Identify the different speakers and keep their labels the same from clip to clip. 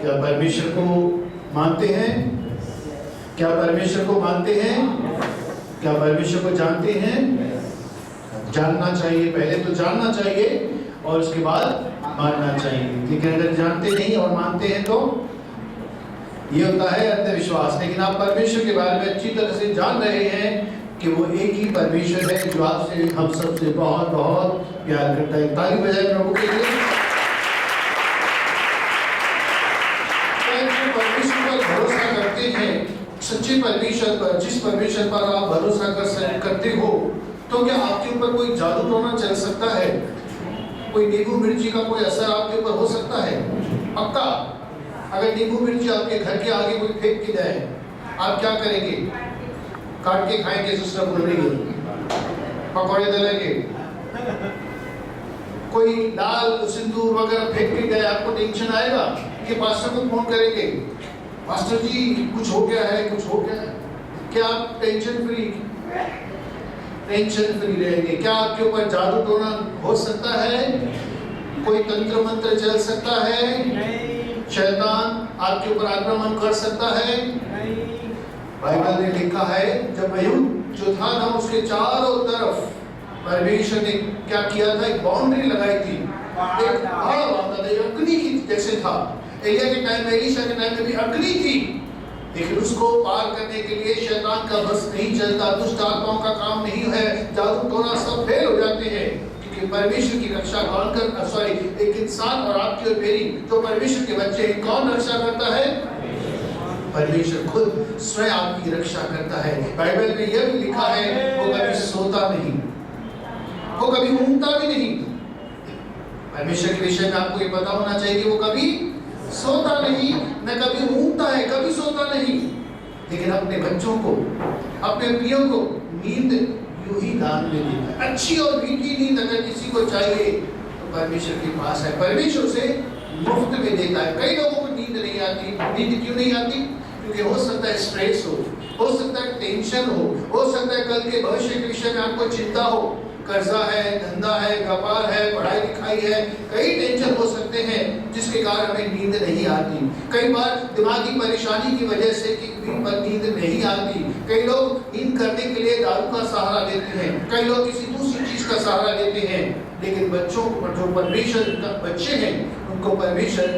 Speaker 1: क्या परमेश्वर को मानते हैं? क्या परमेश्वर को मानते हैं? क्या परमेश्वर को जानते हैं? जानना चाहिए, पहले तो जानना चाहिए और उसके बाद मानना चाहिए। लेकिन अगर जानते नहीं और मानते हैं तो ये होता है अंधविश्वास। लेकिन आप परमेश्वर के बारे में अच्छी तरह से जान रहे हैं कि वो एक ही परमेश्वर है जो आपसे हम सबसे बहुत बहुत प्यार करता है। ताली बजाएं प्रभु के लिए। परमेश्वर पर भरोसा करते हैं, सच्चे परमेश्वर पर, जिस परमेश्वर पर आप भरोसा करते हो, तो क्या आपके ऊपर कोई जादू टोना चल सकता है? कोई नींबू मिर्ची का कोई असर आपके ऊपर हो सकता है? पक्का। अगर नींबू मिर्ची आपके घर के आगे कोई फेंक के जाए, आप क्या करेंगे? काट के खाएंगे, सिस्टर बोल रही है, पकौड़े तलेंगे। कोई लाल सिंदूर वगैरह फेंक के गए, आपको टेंशन आएगा कि पास्टर को फोन करेंगे, पास्टर जी कुछ हो गया है, कुछ हो गया है। क्या आप टेंशन फ्री रहेंगे? क्या आपके ऊपर जादू टोना हो सकता है? कोई तंत्र मंत्र चल सकता है? शैतान आपके ऊपर आक्रमण कर सकता है? बाइबल में लिखा है जब अय्यूब जो था ना, उसके चारों तरफ परमेश्वर ने क्या किया था? एक बाउंड्री लगाई थी, एक अग्नि की जैसे था। एलिया के टाइम में, एलीशा के टाइम में भी अग्नि थी, लेकिन उसको पार करने के लिए शैतान का बस नहीं चलता, दुष्ट आत्माओं का काम नहीं है, जादू टोना सब फेल हो जाते हैं। क्योंकि परमेश्वर की रक्षा कौन कर, सॉरी, एक इंसान और आपकी और मेरी जो परमेश्वर के बच्चे हैं, कौन रक्षा करता है? परमेश्वर खुद स्वयं आपकी रक्षा करता है। बाइबल में यह भी लिखा है वो कभी सोता नहीं, वो कभी ऊँगता भी नहीं। परमेश्वर के विषय में आपको ये पता होना चाहिए कि वो कभी सोता नहीं, न कभी ऊँगता है, कभी सोता नहीं। लेकिन अपने बच्चों को, अपने प्रियों को नींद यूं ही दान में देता है। अच्छी और मीठी नींद अगर किसी को चाहिए तो परमेश्वर के पास है, परमेश्वर से मुफ्त में देता है। कई लोगों को नींद नहीं आती। नींद क्यों नहीं आती? क्योंकि हो सकता है स्ट्रेस हो सकता है टेंशन हो सकता है कल के भविष्य के विषय में आपको चिंता हो, कर्जा है, धंधा है, व्यापार है, पढ़ाई लिखाई है, कई टेंशन हो सकते हैं जिसके कारण हमें नींद नहीं आती। कई बार दिमागी परेशानी की वजह से नींद नहीं आती। कई लोग नींद करने के लिए दारू का सहारा लेते हैं, कई लोग किसी दूसरी चीज का सहारा लेते हैं। लेकिन बच्चों को, जो परमेश्वर का बच्चे हैं, उनको परमेश्वर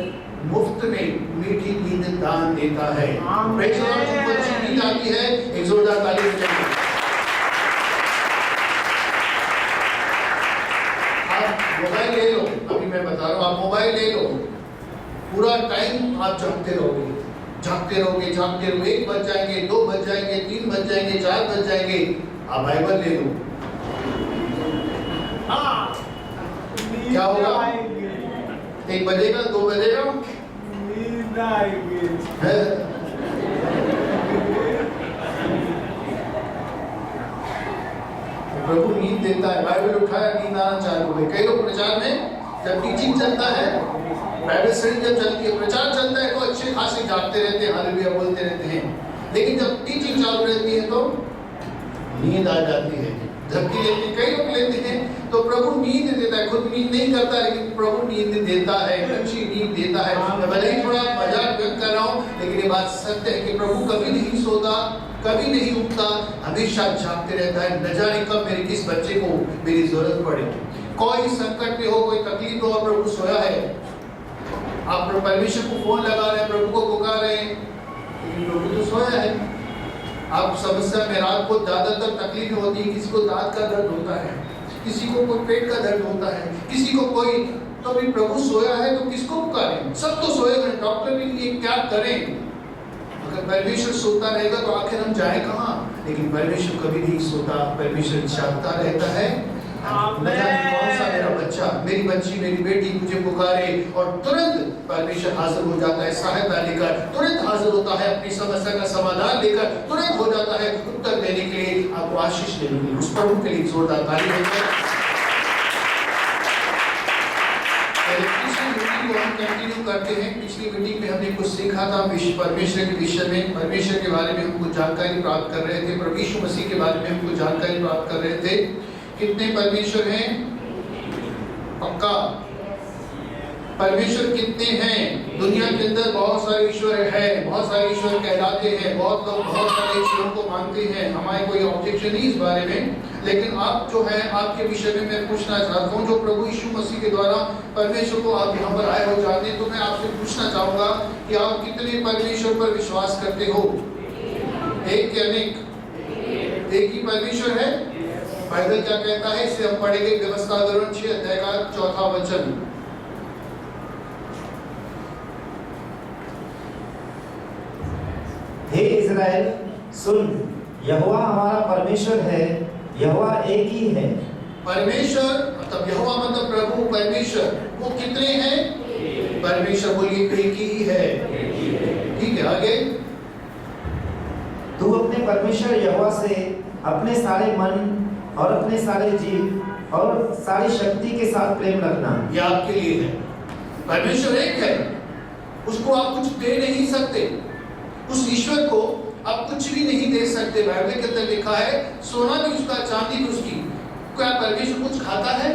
Speaker 1: मुफ्त में मीठी नींद दान देता है। Praise the Lord. जिनको अच्छी नींद आती है, एक जोरदार ताली बजाइए। मोबाइल ले लो, अभी मैं बता रहा हूँ, आप मोबाइल ले लो, पूरा टाइम आप जागते रहोगे, 1 बज जाएंगे, 2 बज जाएंगे, 3 बज जाएंगे, 4 बज जाएंगे। आप बाइबल ले लो, क्या होगा? 1 बजेगा, 2 बजेगा, प्रभु नींद देता है। बाइबल उठाया, नींद आना चालू हो गई। कई लोग प्रचार में जब टीचिंग चलता है, बाइबल स्टडी जब चलती है, प्रचार चलता है, तो अच्छे खासे जागते रहते हैं, हालेलुया बोलते रहते हैं। लेकिन जब टीचिंग चालू रहती है तो नींद आ जाती है, झपकी लेते हैं, कई लोग लेते हैं। तो प्रभु नींद देता है, खुद नींद नहीं करता, लेकिन प्रभु नींद देता है, अच्छी नींद देता है। मैं भले ही थोड़ा मजाक व्यक्त कर रहा हूँ, लेकिन ये बात सत्य है कि प्रभु कभी नहीं सोता, कभी नहीं उठता, हमेशा जागते रहता है। न जाने कब मेरे किस बच्चे को मेरी जरूरत पड़े, कोई संकट में हो, कोई तकलीफ हो और प्रभु सोया है। आप परमेश्वर को फोन लगा रहे हैं, प्रभु को पुकार रहे हैं, लेकिन प्रभु तो सोया है। आप समस्या में रात को ज्यादातर तकलीफ होती है, किसी को दांत का दर्द होता है, किसी को कोई पेट का दर्द होता है, किसी को कोई, तो अभी प्रभु सोया है तो किसको पुकारें? सब तो सोए हैं, डॉक्टर के लिए क्या करें? अगर परमेश्वर सोता रहेगा तो आखिर हम जाए कहाँ? लेकिन परमेश्वर कभी नहीं सोता, परमेश्वर जागता रहता है। न जाने कौन सा मेरा बच्चा, मेरी बच्ची, मेरी बेटी मुझे पुकारे और तुरंत परमेश्वर हाजिर हो जाता है, सहायता लेकर तुरंत हाजिर होता है, अपनी समस्या का समाधान लेकर तुरंत हो जाता है, उत्तर देने के लिए आपको आशीष देने। उस प्रभु के लिए जोरदार ताली बजाइए। हम कंटिन्यू करते हैं। पिछली मीटिंग में हमने कुछ सीखा था परमेश्वर के विषय में, परमेश्वर के बारे में हम कुछ जानकारी प्राप्त कर रहे थे, प्रभु यीशु मसीह के बारे में हम कुछ जानकारी प्राप्त कर रहे थे। कितने परमेश्वर हैं? पक्का परमेश्वर कितने हैं? दुनिया के अंदर बहुत सारे ईश्वर है, बहुत सारे ईश्वर कहलाते हैं, बहुत लोग बहुत सारे ईश्वरों को मानते हैं। हमारे कोई ऑब्जेक्शन नहीं इस बारे में, लेकिन आप जो है आपके विषय में मैं पूछना चाहता हूँ, जो प्रभु यीशु मसीह के द्वारा परमेश्वर को आप यहाँ पर आए हो जानते, तो मैं आपसे पूछना चाहूंगा कि आप कितने परमेश्वर पर विश्वास करते हो? एक या अनेक? एक ही परमेश्वर है। बाइबल क्या कहता है, इसे हम पढ़ेंगे व्यवस्था विवरण 6 अध्याय का 4वां वचन।
Speaker 2: हे इज़राइल सुन, यहोवा हमारा परमेश्वर है, यहोवा एक ही है।
Speaker 1: परमेश्वर मतलब यहोवा मतलब प्रभु परमेश्वर, वो कितने हैं? परमेश्वर बोलिए एक ही है। ठीक है, आगे।
Speaker 2: तू अपने परमेश्वर यहोवा से अपने सारे मन और अपने सारे जीव और सारी शक्ति के साथ प्रेम रखना।
Speaker 1: यह आपके लिए है। परमेश्वर एक है, उसको आप कुछ दे नहीं सकते, उस ईश्वर को आप कुछ भी नहीं दे सकते। बाइबल के अंदर लिखा है, सोना भी उसका, चांदी भी उसकी। क्या परमेश्वर कुछ खाता है?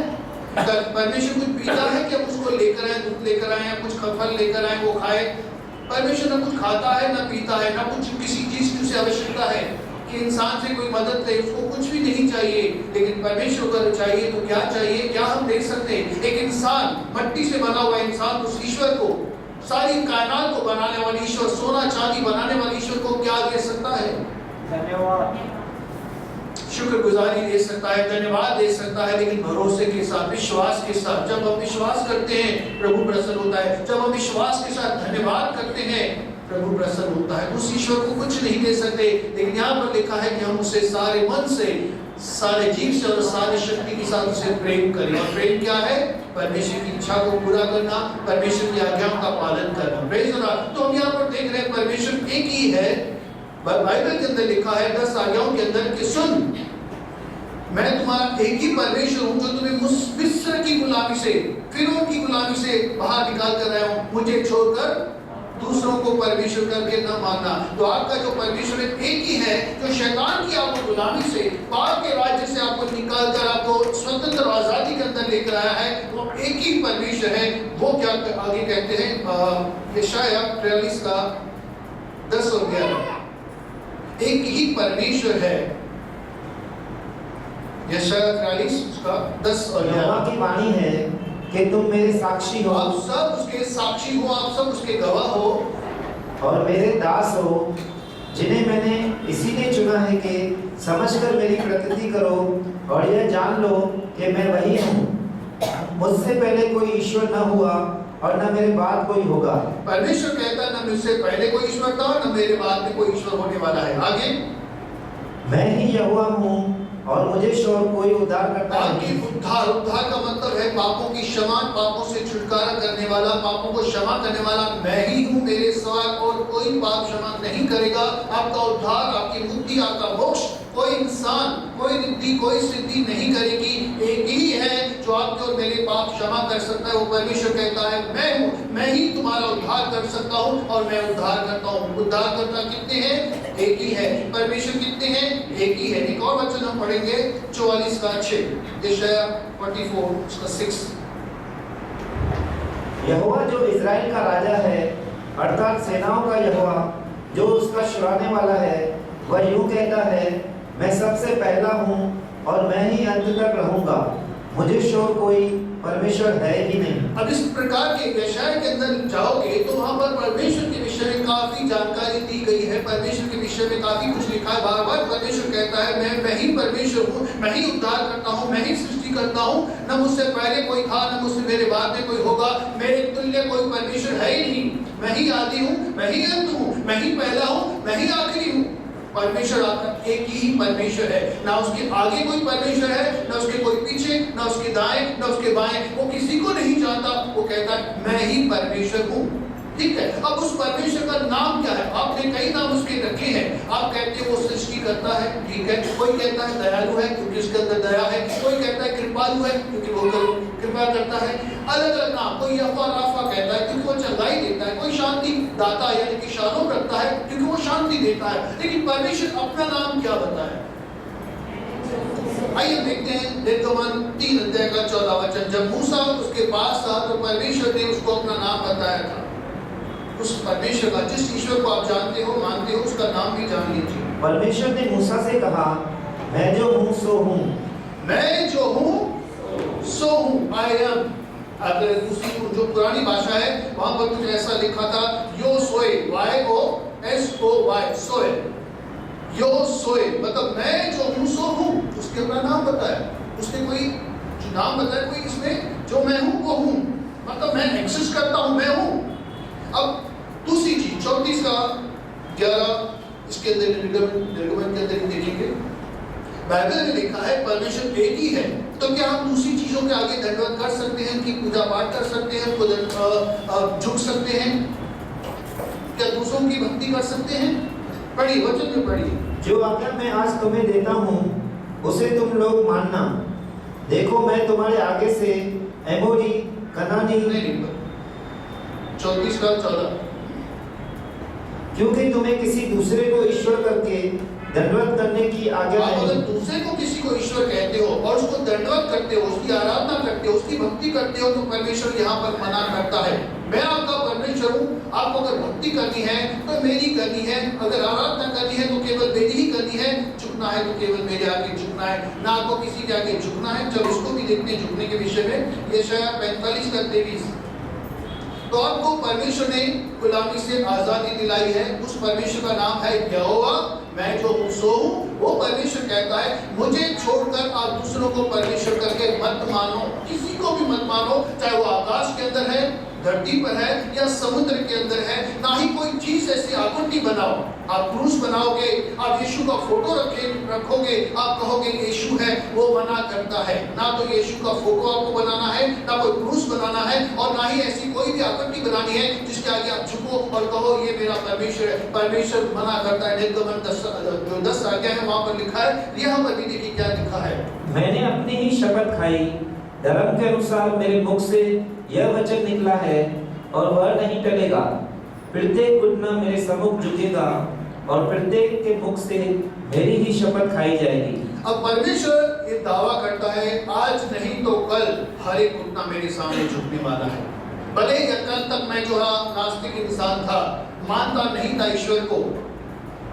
Speaker 1: परमेश्वर कुछ पीता है कि हम उसको लेकर आए, दूध लेकर आए, कुछ फल लेकर आए वो खाए? परमेश्वर न कुछ खाता है, न पीता है, न कुछ किसी चीज की उसे आवश्यकता है कि इंसान से कोई मदद ले, उसको कुछ भी नहीं चाहिए। लेकिन परमेश्वर को चाहिए तो क्या चाहिए? क्या हम दे सकते हैं? एक इंसान, मट्टी से बना हुआ इंसान, उस ईश्वर को, सारी कायनात को बनाने वाले ईश्वर, सोना चांदी बनाने वाले ईश्वर को क्या दे सकता है?
Speaker 2: धन्यवाद,
Speaker 1: शुक्रगुजारी दे सकता है, धन्यवाद दे सकता है, लेकिन भरोसे के साथ, विश्वास के साथ। जब हम विश्वास करते हैं प्रभु प्रसन्न होता है। जब हम विश्वास के साथ धन्यवाद करते हैं प्रभु प्रसन्न होता है। उस ईश्वर को कुछ नहीं दे सकते, लेकिन यहाँ पर लिखा है कि हम उसे सारे मन से, सारे जीव से और सारी शक्ति के साथ उसे प्रेम करें। और प्रेम क्या है? परमेश्वर की इच्छा को पूरा करना, परमेश्वर की आज्ञाओं का पालन करना। Praise the Lord. तो हम यहाँ पर देख रहे हैं परमेश्वर एक ही है। बाइबल के अंदर लिखा है 10 आज्ञाओं के अंदर कि सुन, मैं तुम्हारा एक ही परमेश्वर हूँ जो तुम्हें मिस्र की गुलामी से, फिरौन की गुलामी से बाहर निकाल कर रहा हूँ। मुझे छोड़कर दूसरों को परमेश्वर करके न मानना। तो आपका जो परमेश्वर एक ही है, जो शैतान की आपको गुलामी से, पाप के राज्य से आपको निकाल कर आपको स्वतंत्र और आजादी के अंदर लेकर आया है, वो एक ही परमेश्वर है। वो क्या आगे कहते हैं यशायाह 43 का 10 और 11, एक ही परमेश्वर है। यशायाह 43 उसका 10 और 11
Speaker 2: यहोवा की वाणी है कि तुम मेरे साक्षी हो,
Speaker 1: आप सब उसके साक्षी हो, आप सब उसके गवाह हो
Speaker 2: और मेरे दास हो, जिन्हें मैंने इसीलिए चुना है कि समझकर मेरी प्रकृति करो और यह जान लो कि मैं वही हूँ। मुझसे पहले कोई ईश्वर न हुआ और न मेरे बाद कोई होगा।
Speaker 1: परमेश्वर कहता है, न मुझसे पहले कोई ईश्वर था और न मेरे बाद में कोई ईश्वर होने वाला है। आगे,
Speaker 2: मैं ही यहोवा हूँ और मुझे शोर कोई उद्धार करता
Speaker 1: आपकी उद्धार, उद्धार का मतलब है पापों की क्षमा, पापों से छुटकारा करने वाला, पापों को क्षमा करने वाला मैं ही हूँ। मेरे सिवा और कोई पाप क्षमा नहीं करेगा। आपका उद्धार, आपकी मुक्ति, आपका मोक्ष कोई इंसान, कोई रिद्धि, कोई सिद्धि नहीं करेगी। एक ही है जो आपके और मेरे पाप क्षमा कर सकता है। वो परमेश्वर कहता है, मैं हूँ, मैं ही तुम्हारा उद्धार कर सकता हूँ और मैं उद्धार करता हूँ। उद्धार करता कितने हैं? एक ही है। परमेश्वर कितने हैं? एक ही है। एक और वचन हम पढ़ेंगे 44 का 6, यशायाह 44 उसका 6।
Speaker 2: यहोवा जो इज़राइल का राजा है, अर्थात सेनाओं का यहोवा जो उसका छुड़ाने वाला है, वह यूं कहता है, मैं सबसे पहला हूँ और मैं ही अंत तक रहूंगा। मुझे शोर कोई परमेश्वर है ही नहीं।
Speaker 1: अब इस प्रकार के यशायाह के अंदर जाओगे तो वहां पर परमेश्वर के विषय में काफी जानकारी दी गई है। परमेश्वर के विषय में काफी कुछ लिखा है। बार बार परमेश्वर कहता है, मैं ही परमेश्वर हूँ, मैं ही उद्धार करता हूँ, मैं ही सृष्टि करता हूँ। न मुझसे पहले कोई था, न मुझसे मेरे बाद में कोई होगा। मेरे तुल्य कोई परमेश्वर है ही नहीं। मैं ही आदि हूँ, मैं ही अंत हूँ, मैं ही पहला हूँ, मैं ही आखिरी हूँ। परमेश्वर आपका एक ही परमेश्वर है। ना उसके आगे कोई परमेश्वर है, ना उसके कोई पीछे, ना उसके दाएं, ना उसके बाएं। वो किसी को नहीं जानता। वो कहता है, मैं ही परमेश्वर हूँ। ठीक है। अब उस परमेश्वर का नाम क्या है? आपने कई नाम उसके रखे हैं। आप कहते हैं वो सृष्टि करता है, ठीक है। कोई कहता है दयालु है क्योंकि उसके अंदर दया है। कोई कहता है कृपालु है क्योंकि वो कृपा करता है। अलग अलग नाम। कोई यहोवा राफा कहता है क्योंकि वो चंगाई देता है। कोई शांति दाता यानी कि शालोम रखता है क्योंकि वो शांति देता है। लेकिन परमेश्वर अपना नाम क्या बताए? आइए हम देखते हैं निर्गमन 3 अध्याय का 14 वचन। जब मूसा उसके पास था तो परमेश्वर ने उसको अपना नाम बताया था। उस परमेश्वर का, जिस ईश्वर को आप जानते हो, मानते हो, उसका नाम भी जान लीजिए।
Speaker 2: परमेश्वर ने मूसा से कहा, मैं जो हूँ सो हूँ।
Speaker 1: मैं जो हूँ सो हूँ, आई एम। अगर दूसरी जो पुरानी भाषा है वहां पर कुछ ऐसा लिखा था, यो सोए, YOSOY, सोए, यो सोए, मतलब मैं जो हूँ सो हूँ। उसके अपना नाम बताया, उसने कोई जो नाम बताया, कोई इसमें जो मैं हूँ वो हूँ, मतलब मैं एक्सेस करता हूँ, मैं हूँ। अब दूसरी चीज 34 का 11, इसके अंदर निर्गमन के अंदर देखेंगे, बाइबल में लिखा है परमेश्वर एक ही है। तो क्या हम दूसरी चीजों के आगे दंडवत कर सकते हैं, कि पूजा पाठ कर सकते हैं, झुक सकते हैं, क्या दूसरों की भक्ति कर सकते हैं? पढ़िए, वचन में पढ़िए।
Speaker 2: जो आज्ञा मैं आज तुम्हें देता हूँ उसे तुम लोग मानना। देखो मैं तुम्हारे आगे से एमोरी, कनानी,
Speaker 1: 34 का 14,
Speaker 2: क्योंकि तुम्हें किसी दूसरे को ईश्वर करके दंडवत करने की आज्ञा
Speaker 1: आप
Speaker 2: नहीं।
Speaker 1: अगर दूसरे को किसी को ईश्वर कहते हो और उसको दंडवत करते हो, उसकी आराधना करते हो, उसकी भक्ति करते हो, तो परमेश्वर यहाँ पर मना करता है। मैं आपका परमेश्वर हूँ, आपको अगर भक्ति करनी है तो मेरी करनी है, अगर आराधना करनी है तो केवल मेरी ही करनी है, झुकना है तो केवल मेरे आगे झुकना है, ना आपको किसी के आगे झुकना है। चलो इसको भी देखते हैं झुकने के विषय में। यशायाह 45 का 23। तो आपको परमेश्वर ने गुलामी से आजादी दिलाई है। उस परमेश्वर का नाम है यहोवा, मैं जो हूँ सो हूँ। वो परमेश्वर कहता है, मुझे छोड़कर आप दूसरों को परमेश्वर करके मत मानो, किसी को भी मत मानो, चाहे वो आकाश के अंदर है, धरती पर है, या समुद्र के अंदर है। ना ही कोई चीज ऐसी आकृति बनाओ। आप क्रूस बनाओगे, आप यीशु का फोटो रखोगे, आप कहोगे यीशु है, वो मना करता है। ना तो यीशु का फोटो आपको बनाना है, ना कोई क्रूस बनाना है, और ना ही ऐसी कोई भी आकृति बनानी है जिसके आगे आप झुको और कहो ये मेरा परमेश्वर है। परमेश्वर मना करता है। निर्गमन 10 आज्ञा है, वहां पर लिखा है, यहाँ पर भी देखिए क्या लिखा है।
Speaker 2: मैंने अपनी ही शपथ खाई, धर्म के अनुसार मेरे मुख से यह वचन निकला है और वह नहीं टलेगा। प्रत्येक घुटना मेरे सम्मुख झुकेगा और प्रत्येक के मुख से मेरी ही शपथ खाई जाएगी।
Speaker 1: अब परमेश्वर ये दावा करता है, आज नहीं तो कल हर एक घुटना मेरे सामने झुकने वाला है। भले या कल तक मैं जो नास्तिक इंसान था, मानता नहीं था ईश्वर को।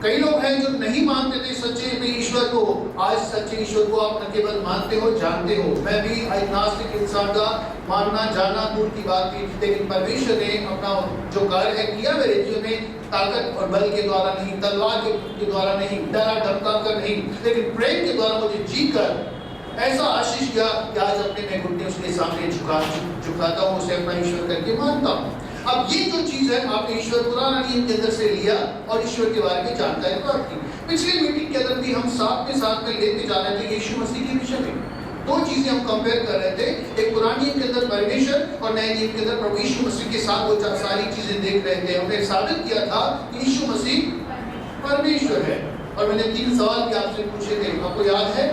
Speaker 1: कई लोग हैं जो नहीं मानते थे सच्चे में ईश्वर को। आज सच्चे ईश्वर को आप न केवल मानते हो, जानते हो। मैं भी नास्तिक इंसान का मानना जानना दूर की बात थी, लेकिन परमेश्वर ने अपना जो कार्य है किया मेरे जीवन में, ताकत और बल के द्वारा नहीं, तलवार के द्वारा नहीं, डरा धमका कर नहीं, लेकिन प्रेम के द्वारा मुझे जीकर ऐसा आशीष किया कि आज अपने मैं घुटने उसके सामने झुकाता हूँ, उसे अपना ईश्वर करके मानता हूँ। अब ये जो चीज है, आपने ईश्वर पुराना नियम के अंदर से लिया और ईश्वर के बारे में जानकारी प्राप्त की। पिछली मीटिंग के अंदर भी हम साथ में लेते जा रहे थे यीशु मसीह के विषय में। दो चीजें हम कंपेयर कर रहे थे, एक पुराने नियम के अंदर परमेश्वर और नए नियम के अंदर प्रभु यीशु मसीह के साथ वो सारी चीजें देख रहे थे। हमने साबित किया था कि यीशु मसीह परमेश्वर है। और मैंने 3 सवाल भी आपसे पूछे थे, आपको याद है?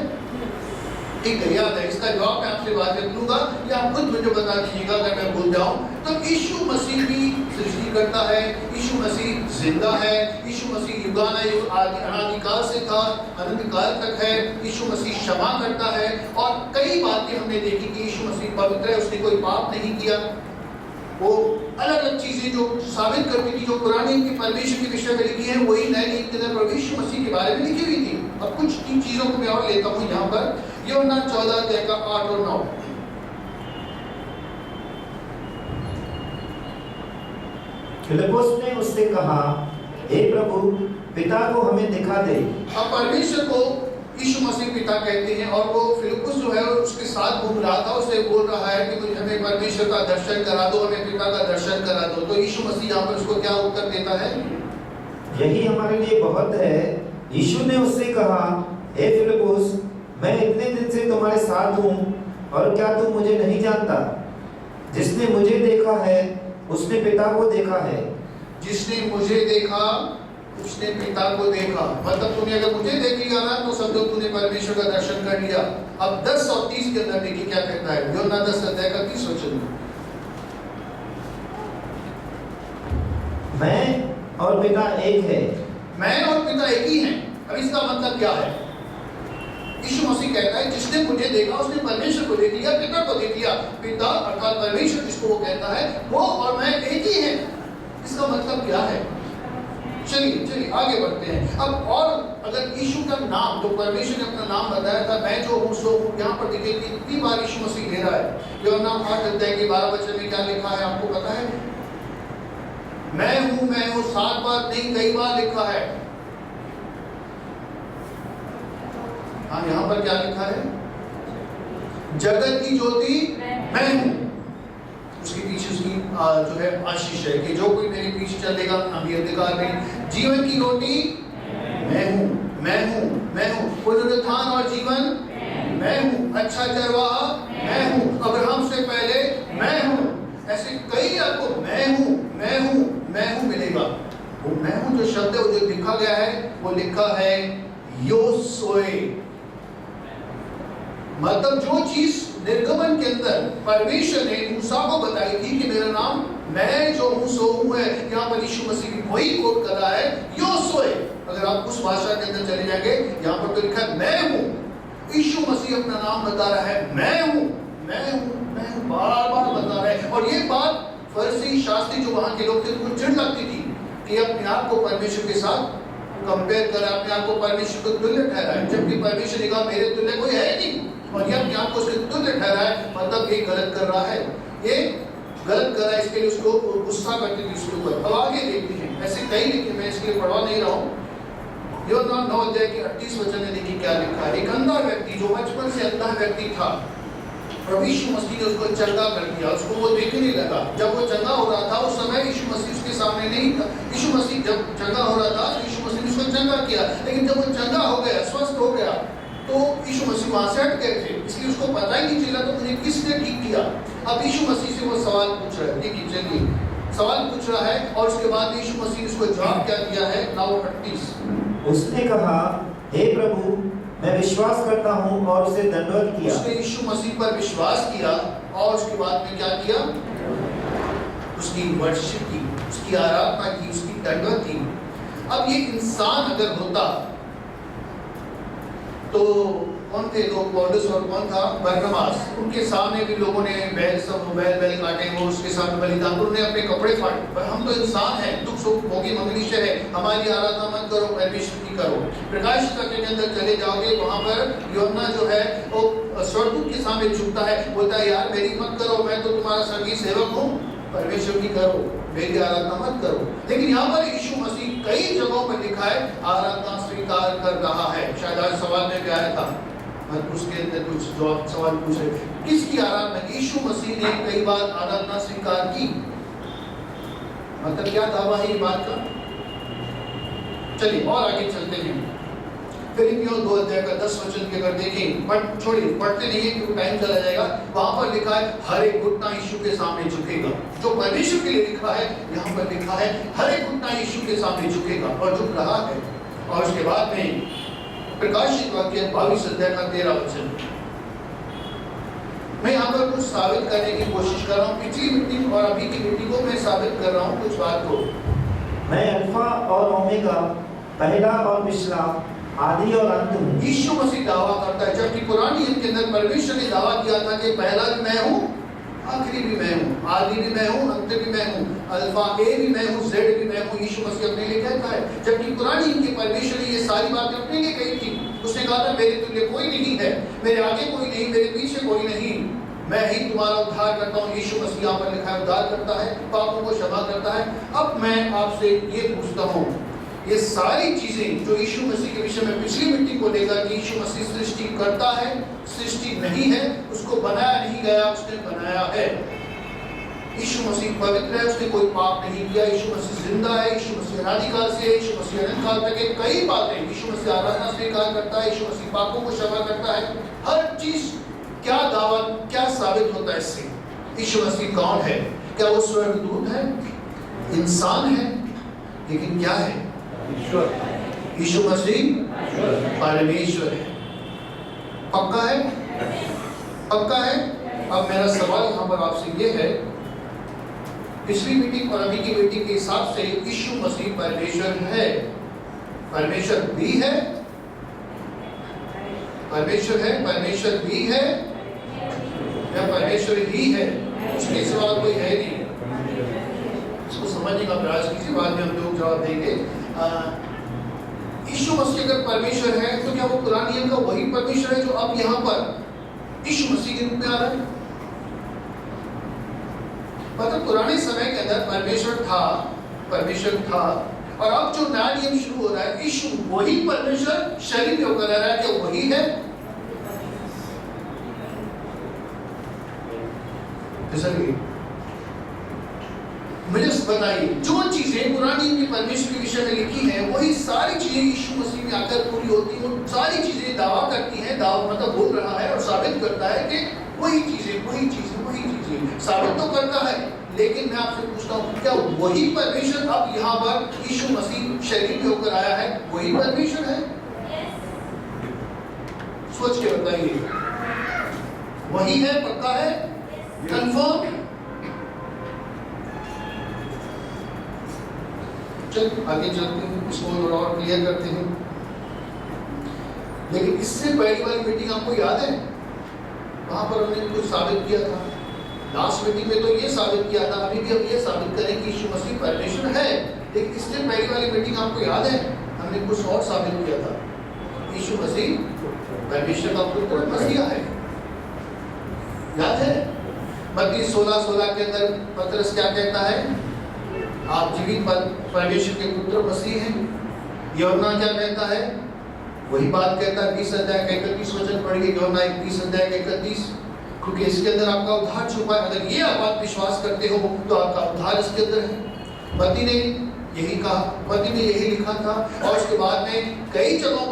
Speaker 1: ठीक है, याद है। इसका जवाब मैं आपसे बाद में दूंगा, या आप खुद मुझे बता दीजिएगा अगर मैं भूल जाऊं। तो यीशु मसीह भी सृष्टि करता है, यीशु मसीह जिंदा है, यीशु मसीह युगानुयुग अनादिकाल से था, अनंत काल तक है। यीशु मसीह क्षमा करता है, और कई बातें हमने देखी कि यीशु मसीह पवित्र है, उसने कोई पाप नहीं किया। वो अलग अलग चीजें जो साबित करती थी, जो पुराने के परमेश्वर के विषय में लिखी है, वही नए नियम के अंदर प्रभु यीशु मसीह के बारे में लिखी हुई थी। अब कुछ इन चीजों को मैं और लेता हूँ यहाँ पर। यूहन्ना 14 अध्याय का 8 और 9।
Speaker 2: फिलिप्पुस ने उससे कहा, हे प्रभु, पिता को हमें दिखा दे।
Speaker 1: अब परमेश्वर को यीशु मसीह पिता कहते हैं, और वो फिलिप्पुस जो है उसके साथ घूम रहा था, उसे बोल रहा है कि मुझे हमें परमेश्वर का दर्शन करा दो, हमें पिता का दर्शन करा दो। तो यीशु मसीह यहाँ पर उसको क्या उत्तर देता है?
Speaker 2: यही हमारे लिए बहुत है। यीशु ने उससे कहा, हे फिलिप्पुस, मैं इतने दिन से तुम्हारे साथ हूँ और क्या तुम मुझे नहीं जानता? जिसने मुझे देखा है उसने पिता को देखा है।
Speaker 1: जिसने मुझे देखा उसने पिता को देखा। मतलब तूने अगर मुझे देख लिया ना तो समझो तूने परमेश्वर का दर्शन कर लिया। अब 10 और 30 के अंदर देखिए क्या कहता है। यूहन्ना 10 अध्याय का 30 वचन।
Speaker 2: मैं और पिता एक है।
Speaker 1: मैं और पिता एक ही हैं। अब इसका मतलब क्या है? यीशु मसीह कहता है जिसने मुझे देखा उसने परमेश्वर को देख लिया, पिता को देख लिया। पिता अर्थात परमेश्वर जिसको वो कहता है वो और मैं एक ही है। इसका मतलब क्या है? चलिए आगे बढ़ते हैं। अब और अगर यीशु का नाम, जो परमेश्वर ने अपना नाम बताया था, मैं जो हूँ सो हूँ, यहाँ पर देखिए कितनी बार यीशु मसीह ले रहा है। यूहन्ना 8 के 12 वचन में क्या लिखा है आपको पता है? मैं हूँ 7 बार नहीं, कई बार लिखा है। हाँ, यहाँ पर क्या लिखा है? जगत की ज्योति मैं हूँ। उसके पीछे उसकी जो है आशीष है कि जो कोई मेरे पीछे चलेगा अभी अंधकार में। जीवन की रोटी मैं हूँ। पुनरुत्थान और जीवन मैं हूँ। अच्छा चरवाहा मैं हूँ। अब्राहम से पहले मैं हूँ। ऐसे कई आपको मैं हूँ मिलेगा। वो मैं हूँ जो शब्द है, वो जो लिखा गया है, वो लिखा है योसोए। मतलब जो चीज निर्गमन के अंदर परमेश्वर ने मूसा को बताई थी कि मेरा नाम मैं जो हूँ सो हूँ है, यहाँ पर यीशु मसीह भी वही कोट कर रहा है, योसोए। अगर आप उस भाषा के अंदर चले जाएंगे, यहाँ पर तो लिखा है मैं हूँ। यीशु मसीह अपना नाम बता रहा है, मैं हूँ, बार बार बता रहा है। और ये बात फरीसी शास्त्री जो वहां के लोग थे उनको चिढ़ लगती थी कि अपने आप को परमेश्वर के साथ कंपेयर कर, अपने आप को परमेश्वर को तुल्य ठहराए, जबकि परमेश्वर ने कहा मेरे तुल्य कोई है नहीं, और ये अपने आप को उसके तुल्य ठहराए। मतलब ये गलत कर रहा है, ये गलत कर रहा है। इसके लिए उसको गुस्सा करती थी उसके ऊपर। अब आगे देखते हैं, ऐसे कई लिखे, मैं इसके लिए पढ़वा नहीं रहा हूँ। यूहन्ना 9 के 38 वचन में देखिए क्या लिखा है। एक अंधा व्यक्ति जो बचपन से अंधा व्यक्ति था, प्रभु यीशु मसीह ने उसको चंगा कर दिया, उसको वो देखने लगा। जब वो चंगा हो रहा था उस समय यीशु मसीह उसके सामने नहीं था। यीशु मसीह जब चंगा हो रहा था यीशु मसीह ने उसको चंगा किया, लेकिन जब वो चंगा हो गया, स्वस्थ हो गया, तो यीशु मसीह वहां से हट गए थे, इसलिए उसको पता ही नहीं चला तो मुझे किसने ठीक किया। अब यीशु मसीह से वो सवाल पूछ रहा है। देखिए चलिए सवाल पूछ रहा है, और उसके बाद यीशु मसीह ने उसको जवाब क्या दिया है। 9:38
Speaker 2: उसने कहा, हे प्रभु मैं विश्वास करता हूँ, और उसे दंडवत किया।
Speaker 1: उसने यीशु मसीह पर विश्वास किया और उसके बाद में क्या किया? उसकी वर्शिप की, उसकी आराधना की, उसकी दंडवत की। अब ये इंसान अगर होता तो कौन थे लोग? पौलुस और कौन था? बरनबास। उनके सामने भी लोगों ने बैल काटे, वो उसके सामने बलिदान, उन्होंने अपने कपड़े फाड़े। पर हम तो इंसान हैं, दुख सुख भोगी मंगनीश है, हमारी आराधना मत करो, परमेश्वर की करो। प्रकाश के अंदर चले जाओगे, वहां पर यूहन्ना जो है वो स्वर्गदूत के सामने झुकता है, बोलता है यार मेरी मत करो, मैं तो तुम्हारा स्वर्गीय सेवक हूँ, परमेश्वर की करो, मेरी आराधना मत करो। लेकिन यहाँ पर यीशु मसीह कई जगहों पर लिखा है आराधना स्वीकार कर रहा है। शायद आज सवाल में क्या आया था, उसके अंदर कुछ जवाब सवाल पूछे, किसकी आराधना? यीशु मसीह ने कई बार आराधना स्वीकार की। मतलब क्या दावा है ये बात का? चलिए और आगे चलते हैं। फिलिपियों 2:10 वचन के अगर देखें, बट छोड़िए पढ़ते नहीं है क्योंकि टाइम चला जाएगा। वहां पर लिखा है हर एक घुटना यीशु के सामने झुकेगा। जो परमेश्वर के लिए लिखा है, यहाँ पर लिखा है हर एक घुटना यीशु के सामने झुकेगा और झुक रहा है। और उसके बाद में प्रकाशित वाक्य 22:13 वचन, मैं यहाँ पर कुछ साबित करने की कोशिश कर रहा हूँ। पिछली मीटिंग और अभी की मीटिंग को मैं साबित कर रहा हूँ कुछ बात को।
Speaker 2: मैं अल्फा और ओमेगा, पहला और पिछला, आदि और अंत हूँ। यीशु
Speaker 1: मसीह दावा करता है, जबकि पुरानी नियम के अंदर परमेश्वर ने दावा किया था कि पहला भी मैं हूँ, आखिरी भी मैं हूँ, आदि भी मैं हूँ, अंत भी मैं हूँ, अल्फा ए भी मैं हूँ, जेड भी मैं हूँ। यीशु मसीह अपने लिए कहता है, जबकि पुरानी नियम के परमेश्वर ने ये सारी बातें अपने लिए कही थी। उसने कहा था मेरे तुल्य कोई नहीं है, मेरे आगे कोई नहीं, मेरे पीछे कोई नहीं, मैं ही तुम्हारा उद्धार करता हूँ। यीशु मसीह यहाँ पर लिखा है उद्धार करता है, पापों को क्षमा करता है। अब मैं आपसे ये पूछता हूँ, ये सारी चीजें जो यीशु मसीह के विषय में पिछली मीटिंग को लेकर कि यीशु मसीह सृष्टि करता है, सृष्टि नहीं है, उसको बनाया नहीं गया, उसने बनाया है। यीशु मसीह पवित्र है, उसने कोई पाप नहीं किया। यीशु मसीह जिंदा है, यीशु मसीह अनादिकाल से है, यीशु मसीह अनंत काल तक है। कई बातें, यीशु मसीह आराधना स्वीकार करता है, यीशु मसीह पापों को क्षमा करता है। हर चीज क्या दावा, क्या साबित होता है इससे? यीशु मसीह कौन है? क्या वो स्वर्गदूत है? इंसान है? लेकिन क्या है? यीशु मसीह परमेश्वर है। पक्का है? पक्का है? अब मेरा सवाल यहाँ पर आपसे ये है, पिछली मीटिंग और अभी की मीटिंग के हिसाब से यीशु मसीह परमेश्वर है, परमेश्वर भी है, परमेश्वर है, परमेश्वर भी है या परमेश्वर ही है, उसके सिवा कोई है नहीं। इसको समझने का प्रयास कीजिए, बाद में हम लोग जवाब देंगे। यीशु मसीह अगर परमेश्वर है तो क्या वो पुराने नियम का वही परमेश्वर है जो अब यहाँ पर यीशु मसीह के रूप में आ रहा है? मतलब पुराने समय के अंदर परमेश्वर था और अब जो नया नियम शुरू हो रहा है, यीशु वही परमेश्वर शरीर में होकर रह रहा है, क्या वही है? मुझे बताइए, जो चीजें पुरानी नियम के परमेश्वर के विषय में लिखी हैं, वही सारी चीजें यीशु मसीह में आकर पूरी होती हैं। वो सारी चीजें दावा करती हैं, दावा मतलब बोल रहा है और साबित करता है कि वही चीजें साबित तो करता है। लेकिन मैं आपसे पूछता हूँ, क्या वही परमेश्वर अब यहाँ पर यीशु मसीह शरीर में होकर आया है, वही परमेश्वर है? सोच के बताइए, वही है? पक्का है? कंफर्म? चल आगे चलते हैं, इसको और क्लियर करते हैं। लेकिन इससे पहली वाली मीटिंग आपको याद है? वहां पर हमने कुछ साबित किया था। लास्ट मीटिंग में तो ये साबित किया था, अभी भी हम ये साबित करें कि यीशु मसीह परमेश्वर है। लेकिन इससे पहली वाली मीटिंग आपको याद है, हमने कुछ और साबित किया था। यीशु मसीह परमेश्वर का पुत्र मसीहा है, याद है? मत्ती 16:16 के अंदर पतरस क्या कहता है? आप जीवित परमेश्वर के पुत्र मसीह हैं। यूहन्ना क्या कहता है? वही बात कहता है। 20 अध्याय का 31 वचन पढ़िए, यूहन्ना 21 अध्याय का 31। क्योंकि इसके अंदर आपका उद्धार छुपा है। अगर ये आप विश्वास करते हो तो आपका उद्धार इसके अंदर है। मत्ती ने यही कहा, मत्ती ने यही लिखा था। और उसके बाद में कई जगहों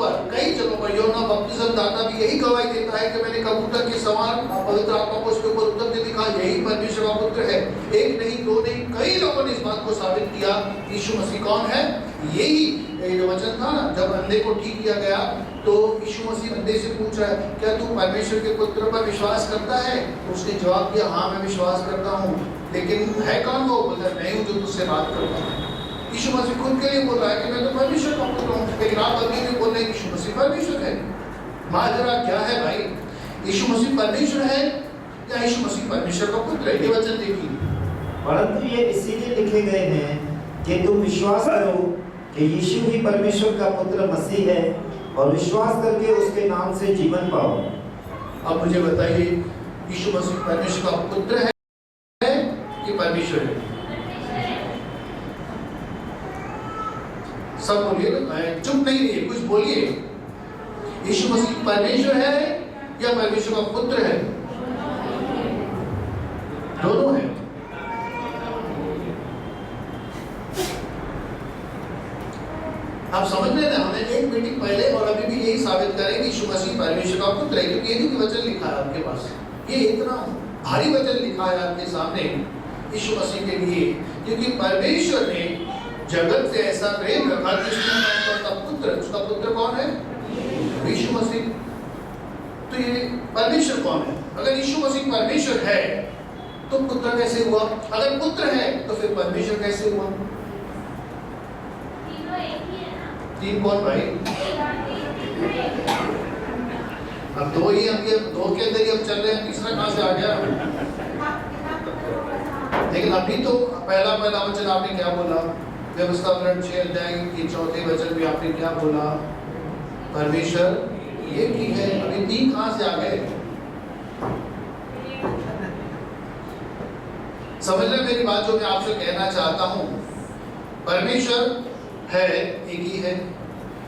Speaker 1: पर यूहन्ना बपतिस्मा दाता भी यही गवाही देता है कि मैंने कबूतर के समान पवित्र आत्मा को उसके ऊपर उतरते दिखा, यही परमेश्वर का पुत्र है। एक नहीं, दो नहीं, कई लोगों ने इस बात को साबित किया। यीशु मसीह कौन है? यही जो वचन था ना, जब अंधे को ठीक किया गया तो यीशु मसीह अंधे से पूछ रहा है, क्या तू परमेश्वर के पुत्र पर विश्वास करता है? तो उसने जवाब दिया, हाँ मैं विश्वास करता हूँ। लेकिन है कौन वो? बोला, मैं हूँ जो तुझसे बात करता हूँ। यीशु मसीह खुद के लिए बोल रहा है कि मैं तो परमेश्वर का पुत्र हूँ। लेकिन आप अभी भी बोल रहे हैं यीशु मसीह परमेश्वर है। माजरा क्या है भाई? यीशु मसीह परमेश्वर है या यीशु मसीह परमेश्वर का पुत्र है? ये वचन देखिए।
Speaker 2: परंतु ये इसीलिए लिखे गए हैं कि तुम विश्वास करो कि यीशु ही परमेश्वर का पुत्र मसीह है और विश्वास करके उसके नाम से जीवन पाओ।
Speaker 1: अब मुझे बताइए, यीशु मसीह परमेश्वर का पुत्र है कि परमेश्वर है? सब बोलिए, चुप नहीं रहिए, कुछ बोलिए। यीशु मसीह परमेश्वर है या परमेश्वर का पुत्र है? दोनों है। आप समझ रहे हैं? हमने एक मीटिंग पहले और अभी भी यही साबित करें कि यीशु मसीह परमेश्वर का पुत्र है, क्योंकि यही वचन लिखा है आपके पास। ये इतना भारी वचन लिखा है आपके सामने यीशु मसीह के लिए, क्योंकि परमेश्वर ने जगत से ऐसा प्रेम रखा कि उसका पुत्र, उसका पुत्र कौन है? यीशु मसीह। तो ये परमेश्वर कौन है? अगर यीशु मसीह परमेश्वर है तो पुत्र कैसे हुआ? अगर पुत्र है तो फिर परमेश्वर कैसे हुआ? तीन कौन भाई? अब दो ही, हम ये दो के अंदर ही हम चल रहे हैं, तीसरा कहां से आ गया? लेकिन अभी तो पहला वचन आपने क्या बोला? व्यवस्था 6 अध्याय के 4 वचन में आपने क्या बोला? परमेश्वर एक ही है। अभी तीन कहां से आ गए? समझ रहे मेरी बात जो मैं आपसे कहना चाहता हूं? परमेश्वर है, एक ही है।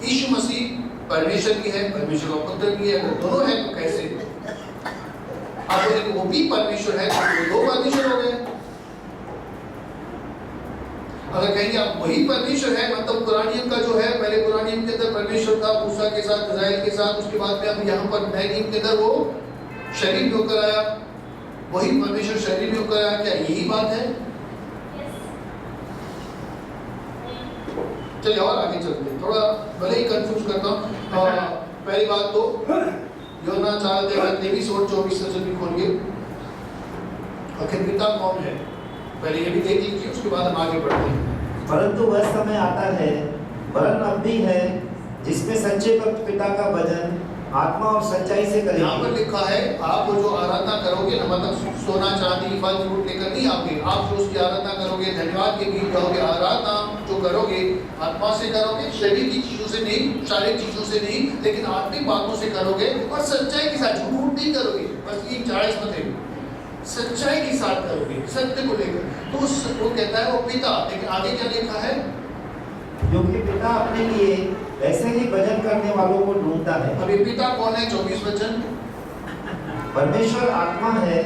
Speaker 1: यीशु मसीह परमेश्वर भी है, परमेश्वर का पुत्र भी है। अगर दोनों है तो कैसे? आप बोले वो भी परमेश्वर है तो दो परमेश्वर हो गए। अगर कहेंगे आप वही परमेश्वर है, मतलब पुराने नियम का जो है, पहले पुराने नियम के अंदर परमेश्वर था मूसा के साथ, इस्राएल के साथ, उसके बाद में अब यहाँ पर नए नियम के अंदर वो शरीर में होकर आया, वही परमेश्वर शरीर में होकर आया। क्या यही बात है? चलिए और आगे चलते हैं, थोड़ा भले ही कंफ्यूज करता हूँ। पहली बात तो यूहन्ना 4:23 और 24 वचन भी खोलिए। आखिर पिता कौन है? पहले ये भी देख लीजिए, उसके बाद हम आगे बढ़ते हैं।
Speaker 2: परंतु वह समय आता है, वरन अब भी है, जिसमें सच्चे भक्त पिता का भजन आत्मा और सच्चाई से
Speaker 1: यहाँ पर
Speaker 2: करेंगे।
Speaker 1: लिखा है आप वो जो आराधना करोगे ना, मतलब सोना चांदी फल फ्रूट लेकर नहीं आओगे, आप जो उसकी आराधना करोगे, धन्यवाद के गीत गाओगे, आराधना जो करोगे आत्मा से करोगे, शरीर की चीजों से नहीं, शारीरिक चीजों से नहीं, लेकिन आत्मिक बातों से करोगे और सच्चाई के साथ, झूठ नहीं करोगे, बस ये 40 मत है, सच्चाई के साथ करोगे, सत्य को लेकर। तो वो कहता है वो पिता, लेकिन आगे क्या लिखा है?
Speaker 2: क्योंकि पिता अपने लिए ऐसे ही भजन करने वालों को ढूंढता है।
Speaker 1: अभी पिता कौन है? 24 वचन।
Speaker 2: परमेश्वर आत्मा है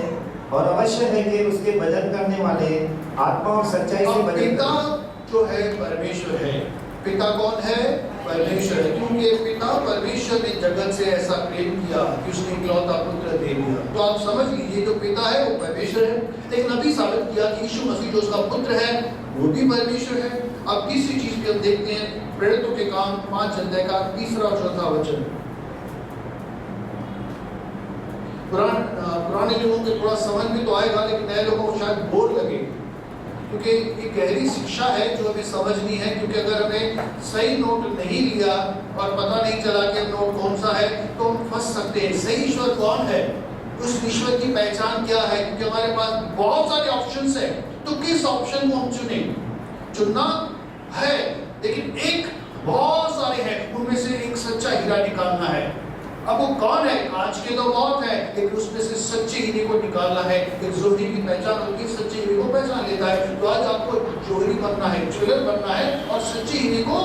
Speaker 2: और अवश्य है कि उसके भजन करने वाले आत्मा और सच्चाई से
Speaker 1: अब
Speaker 2: भजन
Speaker 1: पिता
Speaker 2: करें।
Speaker 1: जो है परमेश्वर है। पिता कौन है? परमेश्वर है, क्योंकि पिता परमेश्वर ने जगत से ऐसा प्रेम किया कि उसने इकलौता पुत्र दे दिया। तो आप समझ लीजिए जो पिता है वो परमेश्वर है, लेकिन अभी साबित किया कि यीशु मसीह जो उसका पुत्र है वो भी परमेश्वर है। अब तीसरी चीज भी हम देखते हैं, प्रेरितों के काम 5 अध्याय का 3 और 4 वचन। पुराने लोगों के थोड़ा समझ में तो आएगा, लेकिन नए लोगों को शायद बोर लगे, क्योंकि ये गहरी शिक्षा है जो हमें समझनी है। क्योंकि अगर हमें सही नोट नहीं लिया और पता नहीं चला कि नोट कौन सा है तो हम फंस सकते हैं। सही ईश्वर कौन है, उस ईश्वर की पहचान क्या है, क्योंकि हमारे पास बहुत सारे ऑप्शंस हैं, तो किस ऑप्शन को हम चुने? चुनना है, लेकिन एक बहुत सारे हैं, उनमें से एक सच्चा हीरा निकालना है। अब वो कौन है? आज के तो बहुत है, लेकिन उसमें से सच्चे हीरे को निकालना है। एक जोहरी की पहचान होती है, सच्चे हीरे को पहचान लेता है। तो आज आपको जोहरी बनना है, ज्वेलर बनना है और सच्चे हीरे को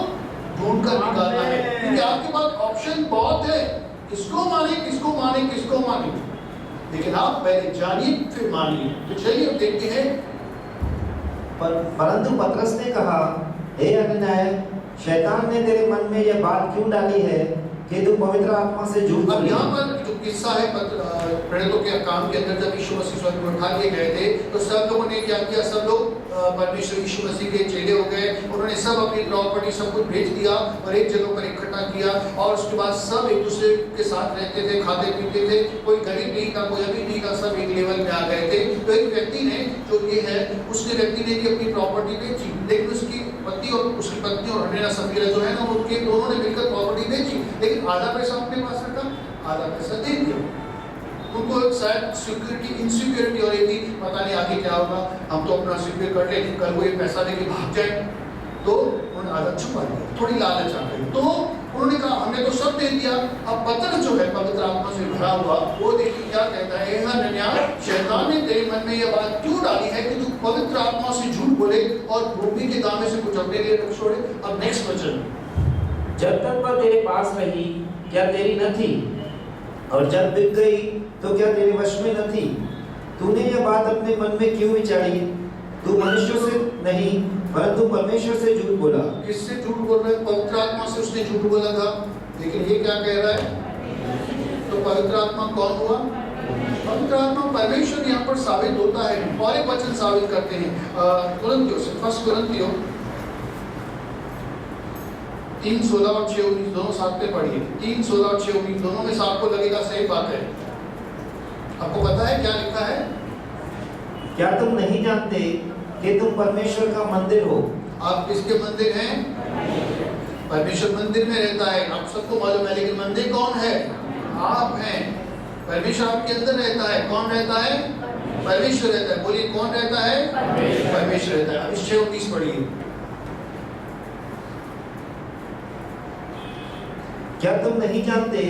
Speaker 1: ढूंढ कर निकालना है, क्योंकि आपके पास ऑप्शन बहुत है, किसको माने किसको माने किसको माने, लेकिन आप पहले जानिए फिर मानिए। तो चलिए अब देखते हैं।
Speaker 2: परंतु पतरस ने कहा, हे अनन्याय, शैतान ने तेरे मन में यह बात क्यों डाली है कि तू पवित्र आत्मा से झूठ
Speaker 1: अब
Speaker 2: बोले?
Speaker 1: यहाँ पर जो किस्सा है प्रेरितों के काम के अंदर, जब यीशु मसीह स्वर्ग में उठा लिए गए थे तो सब लोगों ने क्या किया? सब लोग परमेश्वर यीशु मसीह के चेले हो गए। उन्होंने सब अपनी प्रॉपर्टी सब कुछ भेज दिया और एक जगह पर इकट्ठा किया, और उसके बाद सब एक दूसरे के साथ रहते थे, खाते पीते थे। कोई गरीब नहीं था, कोई अमीर नहीं था, सब एक लेवल में आ गए थे। तो एक व्यक्ति ने जो ये है, उसने व्यक्ति ने भी अपनी प्रॉपर्टी बेची, लेकिन उसकी पत्नी और उसकी पत्नी और हन्ना सफीरा जो है ना, उनके दोनों ने मिलकर प्रॉपर्टी बेची, लेकिन आधा पैसा अपने पास रखा, आधा पैसा दे दिया। उनको शायद सिक्योरिटी इनसिक्योरिटी हो रही थी, पता नहीं आगे क्या होगा, हम तो अपना सिक्योर कर ले, कल वो ये पैसा लेके भाग जाए, तो उन्होंने आधा छुपा दिया, थोड़ी लालच आ गई। तो उन्होंने कहा हमने तो सब दे दिया। अब पतरस जो है पवित्र आत्मा से भरा हुआ, वो देखिए क्या कहता है, हे हनन्याह, शैतान ने तेरे मन में यह बात क्यों डाली है कि तू पवित्र आत्मा से झूठ बोले और भूमि के दामे से कुछ अपने लिए रख छोड़े। अब नेक्स्ट वचन,
Speaker 2: जब तक वह तेरे पास रही क्या तेरी न थी, और जब बिक गई तो क्या तेरे वश में न थी? तूने यह बात अपने मन में क्यों विचारी? तू मनुष्यों से नहीं परंतु परमेश्वर से झूठ बोला।
Speaker 1: किससे झूठ बोल रहा है? पवित्र आत्मा से उसने झूठ बोला था, लेकिन ये क्या कह रहा है? तो पवित्र आत्मा कौन हुआ? पवित्र आत्मा परमेश्वर यहाँ पर साबित होता है, और एक वचन साबित करते हैं कुरिन्थियों से, 1 कुरिन्थियों 3:16 और 6:19 दोनों साथ में पढ़िए। 3:16 और 6:19 दोनों में से आपको लगेगा सही बात है। आपको पता है क्या लिखा है?
Speaker 2: क्या तुम नहीं जानते कि तुम परमेश्वर का मंदिर हो?
Speaker 1: आप किसके मंदिर हैं? परमेश्वर मंदिर में रहता है, आप सबको मालूम है, लेकिन मंदिर कौन है? आप हैं। परमेश्वर आपके अंदर रहता है। कौन रहता है? परमेश्वर रहता है। बोलिए कौन रहता है? परमेश्वर रहता है। अब 6:19 पढ़िए।
Speaker 2: क्या तुम नहीं जानते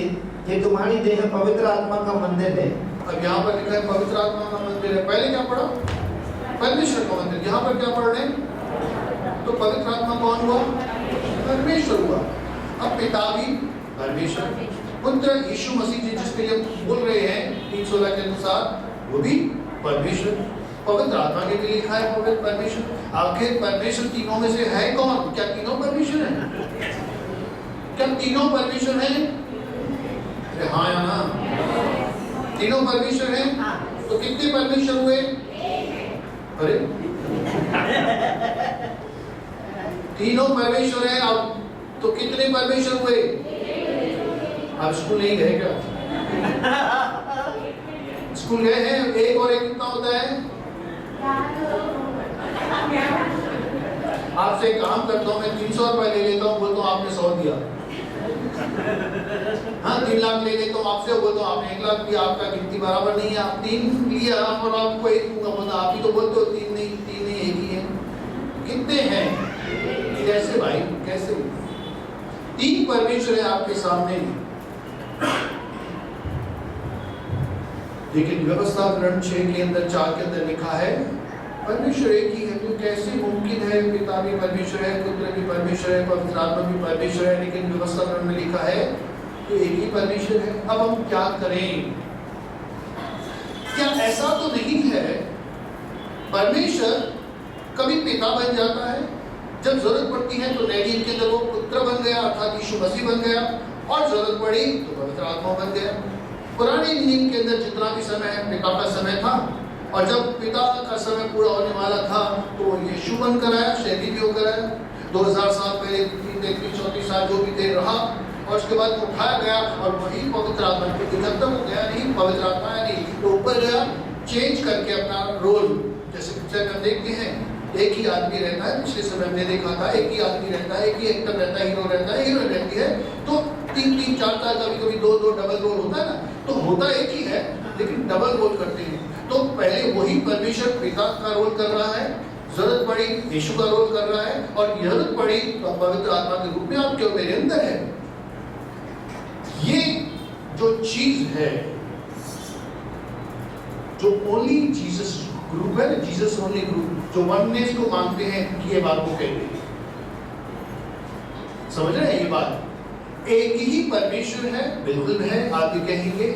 Speaker 2: कि तुम्हारी देह पवित्र आत्मा का मंदिर है?
Speaker 1: अब यहाँ पर लिखा है पवित्र आत्मा का मंदिर है। पहले क्या पढ़ा? परमेश्वर का मंदिर। यहाँ पर क्या पढ़ रहे हैं? तो पवित्र आत्मा कौन हुआ? परमेश्वर हुआ। अब पिता भी परमेश्वर, पुत्र यीशु मसीह जी जिसके लिए बोल रहे हैं 3:16 के अनुसार, वो भी परमेश्वर। पवित्र आत्मा के लिए लिखा है पवित्र परमेश्वर। आखिर परमेश्वर तीनों में से है कौन? क्या तीनों परमेश्वर हैं? क्या तीनों परमेश्वर हैं? अरे हाँ या ना? तीनों परमेश्वर हैं। तो कितने परमेश्वर हुए? अरे तीनों परमेश्वर हैं। अब तो कितने परमेश्वर हुए? आप स्कूल नहीं गए क्या? स्कूल गए हैं? एक और एक कितना होता है? आपसे एक काम करता हूँ, मैं 300 रुपए ले लेता हूँ, बोलता हूँ आपने 100 दिया। हाँ 3 लाख ले लेता हूँ आपसे, बोलता हूँ आपने 1 लाख दिया, आपका गिनती बराबर नहीं है, आप 3 लिया और आपको 1 दूंगा, बोलता आप ही तो बोलते हो 3 नहीं 1 ही है। कितने हैं? कैसे भाई, कैसे? 3 परमेश्वर है आपके सामने, लेकिन व्यवस्था ग्रंथ 6 के अंदर 4 के अंदर लिखा है परमेश्वर एक ही है। तो कैसे मुमकिन है? पिता भी परमेश्वर है, पुत्र भी परमेश्वर है, पवित्र आत्मा भी परमेश्वर है, लेकिन व्यवस्था ग्रंथ में लिखा है कि एक ही परमेश्वर है। अब हम क्या करें? क्या ऐसा तो नहीं है परमेश्वर कभी पिता बन जाता है, जब जरूरत पड़ती है तो नए नियम के अंदर वो पुत्र बन गया अर्थात यीशु मसीह बन गया, और जरूरत पड़ी तो पवित्र आत्मा बन गया। पुराने नियम के अंदर जितना भी समय है पिता का समय था, और जब पिता का समय पूरा होने वाला था तो यीशु बनकर आया, शहीद भी होकर आया। 2000 साल पहले 33-34 साल जो भी देर रहा, और उसके बाद उठाया गया, और वही पवित्र आत्मा, क्योंकि जब तक वो गया नहीं, पवित्र आत्मा आया नहीं, तो ऊपर गया चेंज करके अपना रोल। जैसे पिक्चर में हम देखते हैं एक ही आदमी रहता है, पिछले समय हमने देखा था एक ही आदमी रहता है, एक ही एक्टर रहता है, हीरो रहता है, हीरोइन रहती है, तो 3-3, 4-4, कभी-कभी 2-2 डबल रोल होता है ना, तो होता एक ही है लेकिन डबल रोल करते हैं। तो पहले वही परमेश्वर पिता का रोल कर रहा है, जरूरत पड़ी यीशु का रोल कर रहा है, और जरूरत पड़ी तो पवित्र आत्मा के रूप में आपके और मेरे अंदर है। ये जो चीज है, जो ओनली जीसस ग्रुप है, जीसस ओनली ग्रुप, जो वननेस को मानते हैं कि ये बात को कहते हैं, समझ रहे हैं ये बात? एक ही परमेश्वर है, बिल्कुल है, आप भी कहेंगे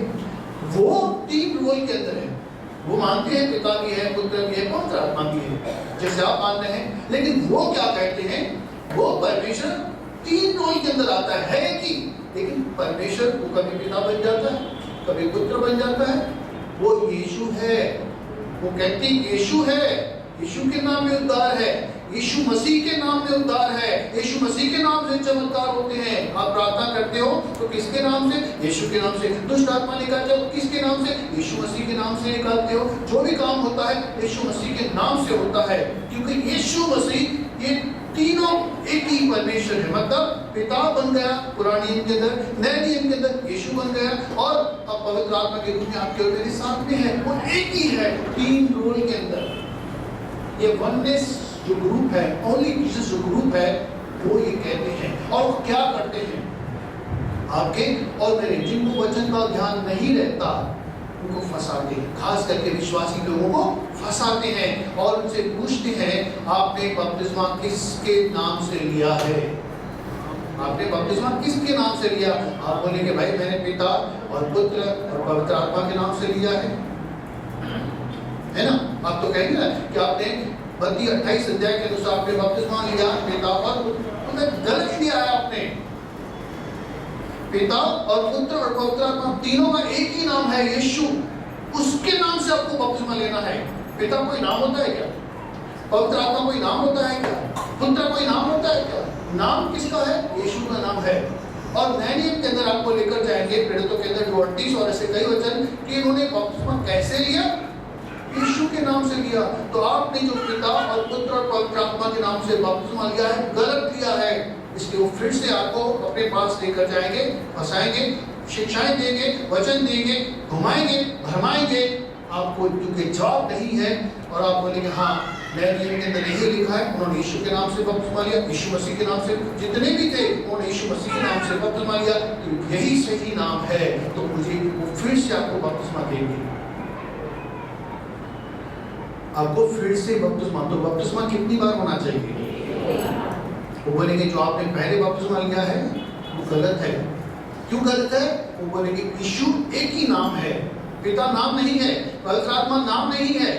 Speaker 1: वो 3 रोल के अंदर है। वो मानते हैं पिता भी है, पुत्र भी है, पवित्र आत्मा भी है, जैसे आप मानते हैं, लेकिन वो क्या कहते हैं? वो परमेश्वर 3 रोल के अंदर आता है कि, लेकिन परमेश्वर वो कभी पिता बन जाता है, कभी पुत्र बन जाता है, वो यीशु है। वो कहते हैं यीशु है, यीशु के नाम में उद्धार है, यीशु मसीह के नाम में उद्धार है, यीशु मसीह के नाम से चमत्कार होते हैं। आप प्रार्थना करते हो तो किसके नाम से? यीशु के नाम से। दुष्ट आत्मा निकालते हो किसके नाम से? यीशु मसीह के नाम से निकालते हो। जो भी काम होता है यीशु मसीह के नाम से होता है, क्योंकि यीशु मसीह ये तीनों एक ही परमेश्वर है। मतलब पिता बन गया पुराने नियम के अंदर, नए नियम के अंदर यीशु बन गया, और अब पवित्र आत्मा के रूप में आपके और मेरे साथ में है। वो एक ही है 3 रोल के अंदर। ये वननेस जो ग्रुप है, ओनली जीसस जो ग्रुप है, वो ये कहते हैं। और वो क्या करते हैं? आपके और मेरे जिनको वचन का ध्यान नहीं रहता उनको फंसाते हैं, खास करके विश्वासी लोगों को फंसाते हैं, और उनसे पूछते हैं आपने बपतिस्मा किसके नाम से लिया है? आपने बपतिस्मा किसके नाम से लिया? आप बोलेंगे भाई मैंने पिता और पुत्र और पवित्र आत्मा के नाम से लिया है ना? आप तो कहेंगे ना कि आपने मत्ती 28 अध्याय के अनुसार आपने बपतिस्मा लिया पिता और पुत्र। गलत लिया है आपने। पिता और पुत्र और पवित्र आत्मा तीनों का एक ही नाम है, यीशु। उसके नाम से आपको बपतिस्मा लेना है। पिता कोई नाम होता है क्या? पवित्र आत्मा कोई नाम होता है क्या? पुत्र कोई नाम होता है क्या? नाम किसका है? यीशु का नाम है। और नए नियम के अंदर आपको लेकर जाएंगे प्रेरितों के अंदर 38 और ऐसे कई वचन कि इन्होंने बपतिस्मा कैसे लिया? यीशु के नाम से लिया। तो आपने जो पिता और पुत्र और पवित्र आत्मा के नाम से बपतिस्मा लिया है, गलत लिया है। इसलिए वो फिर से आपको अपने पास लेकर जाएंगे, फंसाएंगे, शिक्षाएं देंगे, वचन देंगे, घुमाएंगे, भरमाएंगे। आपको क्योंकि जवाब नहीं है और आप बोलेंगे हाँ नए नियम के अंदर यही लिखा है, उन्होंने यीशु के नाम से बपतिस्मा लिया, यीशु मसीह के नाम से जितने भी थे उन्होंने यीशु मसीह के नाम से बपतिस्मा लिया, तो यही सही नाम है। तो मुझे वो फिर से आपको बपतिस्मा देंगे, आपको फिर से बपतिस्मा। तो बपतिस्मा कितनी बार होना चाहिए? वो बोलेंगे जो आपने पहले बपतिस्मा लिया है वो गलत है। क्यों गलत है? वो बोलेंगे यीशु एक ही नाम है, पिता नाम नहीं है, पवित्र आत्मा नाम नहीं है,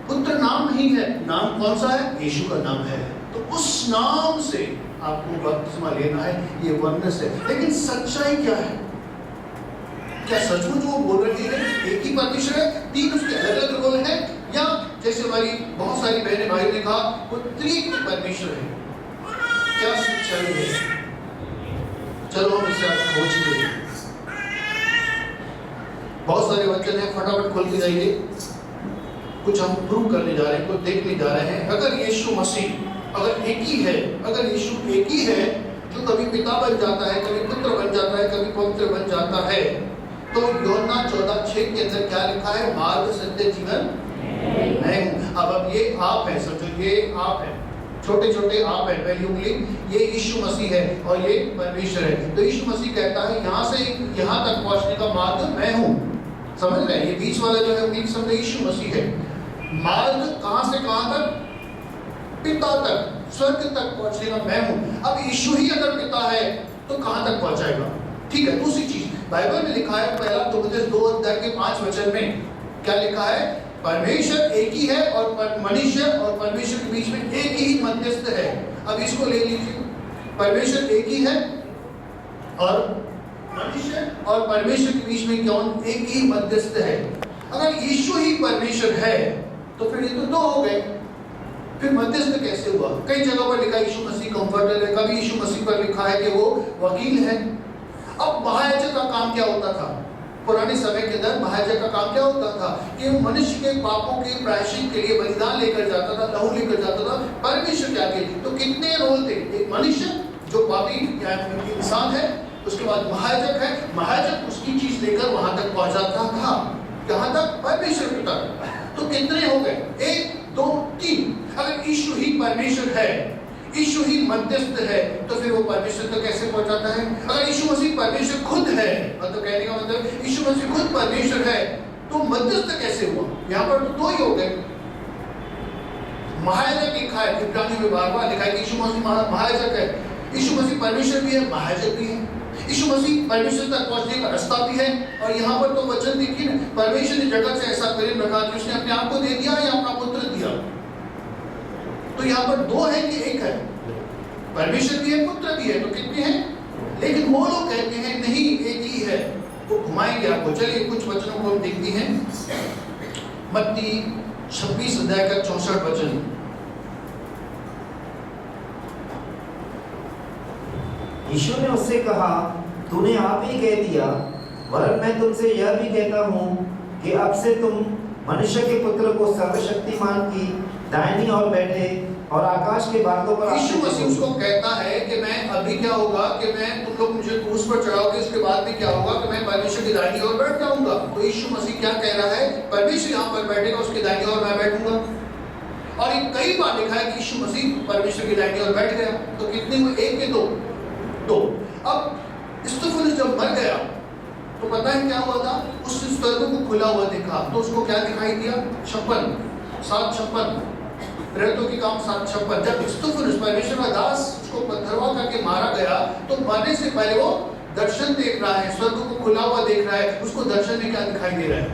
Speaker 1: पुत्र नाम नहीं है। नाम कौन सा है? यीशु का नाम है। तो उस नाम से आपको बपतिस्मा लेना है। ये वननेस है। लेकिन सच्चाई क्या है? क्या सचमुच वो बोल रही है एक ही परमेश्वर है, 3 उसके अलग अलग रोल है, या जैसे हमारी बहुत सारी बहनें भाई ने कहा वो त्रिएक परमेश्वर है? क्या सच्चाई है? चलो हम इसे खोजते हैं। बहुत सारे वचन हैं, फटाफट खोल के जाइए। कुछ हम प्रूव करने जा रहे हैं, कुछ देखने जा रहे हैं। अगर यीशु मसीह अगर एक ही है, अगर यीशु एक ही है, जो कभी पिता बन जाता है, कभी पुत्र बन जाता है, कभी पवित्र बन जाता है। तो यूहन्ना 14:6 के अंदर क्या लिखा है? मार्ग, सत्य, जीवन मैं हूँ। अब ये आप है, समझो ये आप है, छोटे छोटे आप है, पहली उंगली ये यीशु मसीह है और ये परमेश्वर है। तो यीशु मसीह कहता है यहाँ से यहाँ तक पहुँचने का मार्ग मैं हूँ। समझ रहे हैं? ये बीच वाला जो है उम्मीद समझे यीशु मसीह है। मार्ग कहाँ से कहाँ तक? पिता तक, स्वर्ग तक पहुँचने का मैं हूँ। अब यीशु ही अगर पिता है तो कहाँ तक पहुँचाएगा? ठीक है, दूसरी चीज बाइबल में लिखा है, पहला तिमुथियुस 2:5 में क्या लिखा है? परमेश्वर एक ही है और मनुष्य और परमेश्वर के बीच में एक ही मध्यस्थ है। अब इसको ले लीजिए, परमेश्वर एक ही है और मनुष्य और परमेश्वर के बीच में कौन? एक ही मध्यस्थ है। अगर यीशु ही परमेश्वर है तो फिर ये तो दो हो गए, फिर मध्यस्थ कैसे हुआ? कई जगह पर लिखा है यीशु मसीह कंफर्टर है, कभी यीशु मसीह पर लिखा है कि वो वकील है। अब महायाजक का काम क्या होता था? पुराने समय के अंदर महायाजक का काम क्या होता था कि वो मनुष्य के पापों के प्रायश्चित के लिए बलिदान लेकर जाता था, लहू लेकर जाता था परमेश्वर के आगे। तो कितने रोल थे? एक मनुष्य जो पापी इंसान है, उसके बाद महायाजक है, महायाजक उसकी चीज लेकर वहां तक पहुंचाता था, कहां तक? परमेश्वर तक। तो कितने हो गए? 1 2 3। अगर यीशु ही परमेश्वर है, यीशु ही मध्यस्थ है, तो फिर वो परमेश्वर तक कैसे पहुंचाता है? अगर यीशु मसीह परमेश्वर खुद है, मतलब कहने का मतलब यीशु मसीह खुद परमेश्वर है, तो मध्यस्थ कैसे हुआ? यहाँ पर तो दो ही हो गए। महायाजक लिखा है, इब्रानियों में बार-बार लिखा है कि यीशु मसीह महायाजक है। यीशु मसीह परमेश्वर भी है, महायाजक भी है। यीशु मसीह परमेश्वर तक पहुंचने का रास्ता भी है। और यहाँ पर तो वचन देखिए ना, परमेश्वर ने जगत से ऐसा प्रेम रखा कि उसने अपने आप को दे दिया या अपना पुत्र दिया। तो यहाँ पर दो है कि एक है? परमेश्वर भी है, पुत्र भी है, तो कितने हैं? लेकिन वो लोग कहते हैं नहीं एक ही है। वो घुमाएंगे आपको। चलिए कुछ वचनों को हम देखते हैं। मत्ती 26:64
Speaker 2: यीशु ने उससे कहा, तूने आप ही कह दिया, वरन मैं तुमसे यह भी कहता हूँ कि अब से तुम मनुष्य के पुत्र को सर्वशक्तिमान की दाहिनी ओर बैठे और आकाश के बादलों पर।
Speaker 1: यीशु मसीह उसको कहता है कि मैं अभी क्या होगा कि मैं तुम लोग मुझे क्रूस पर चढ़ाओगे, उसके बाद में क्या होगा कि मैं परमेश्वर की दाहिनी ओर बैठ जाऊंगा। तो यीशु मसीह क्या कह रहा है? परमेश्वर यहाँ पर बैठेगा, उसकी दाहिनी ओर मैं बैठूंगा। और ये कई बार लिखा है कि यीशु मसीह परमेश्वर की दाहिनी ओर बैठ गया। तो कितने हुए? एक के दो। अब स्तिफनुस जब मर गया तो पता है क्या हुआ था? उस स्वर्ग को खुला हुआ देखा तो उसको क्या दिखाई दिया? 756 प्रेरितों के काम 756। जब स्तिफनुस परमेश्वर का दास उसको पत्थरवा करके मारा गया तो मरने से पहले वो दर्शन देख रहा है, स्वर्ग को खुला हुआ देख रहा है। उसको दर्शन में क्या दिखाई दे रहा है?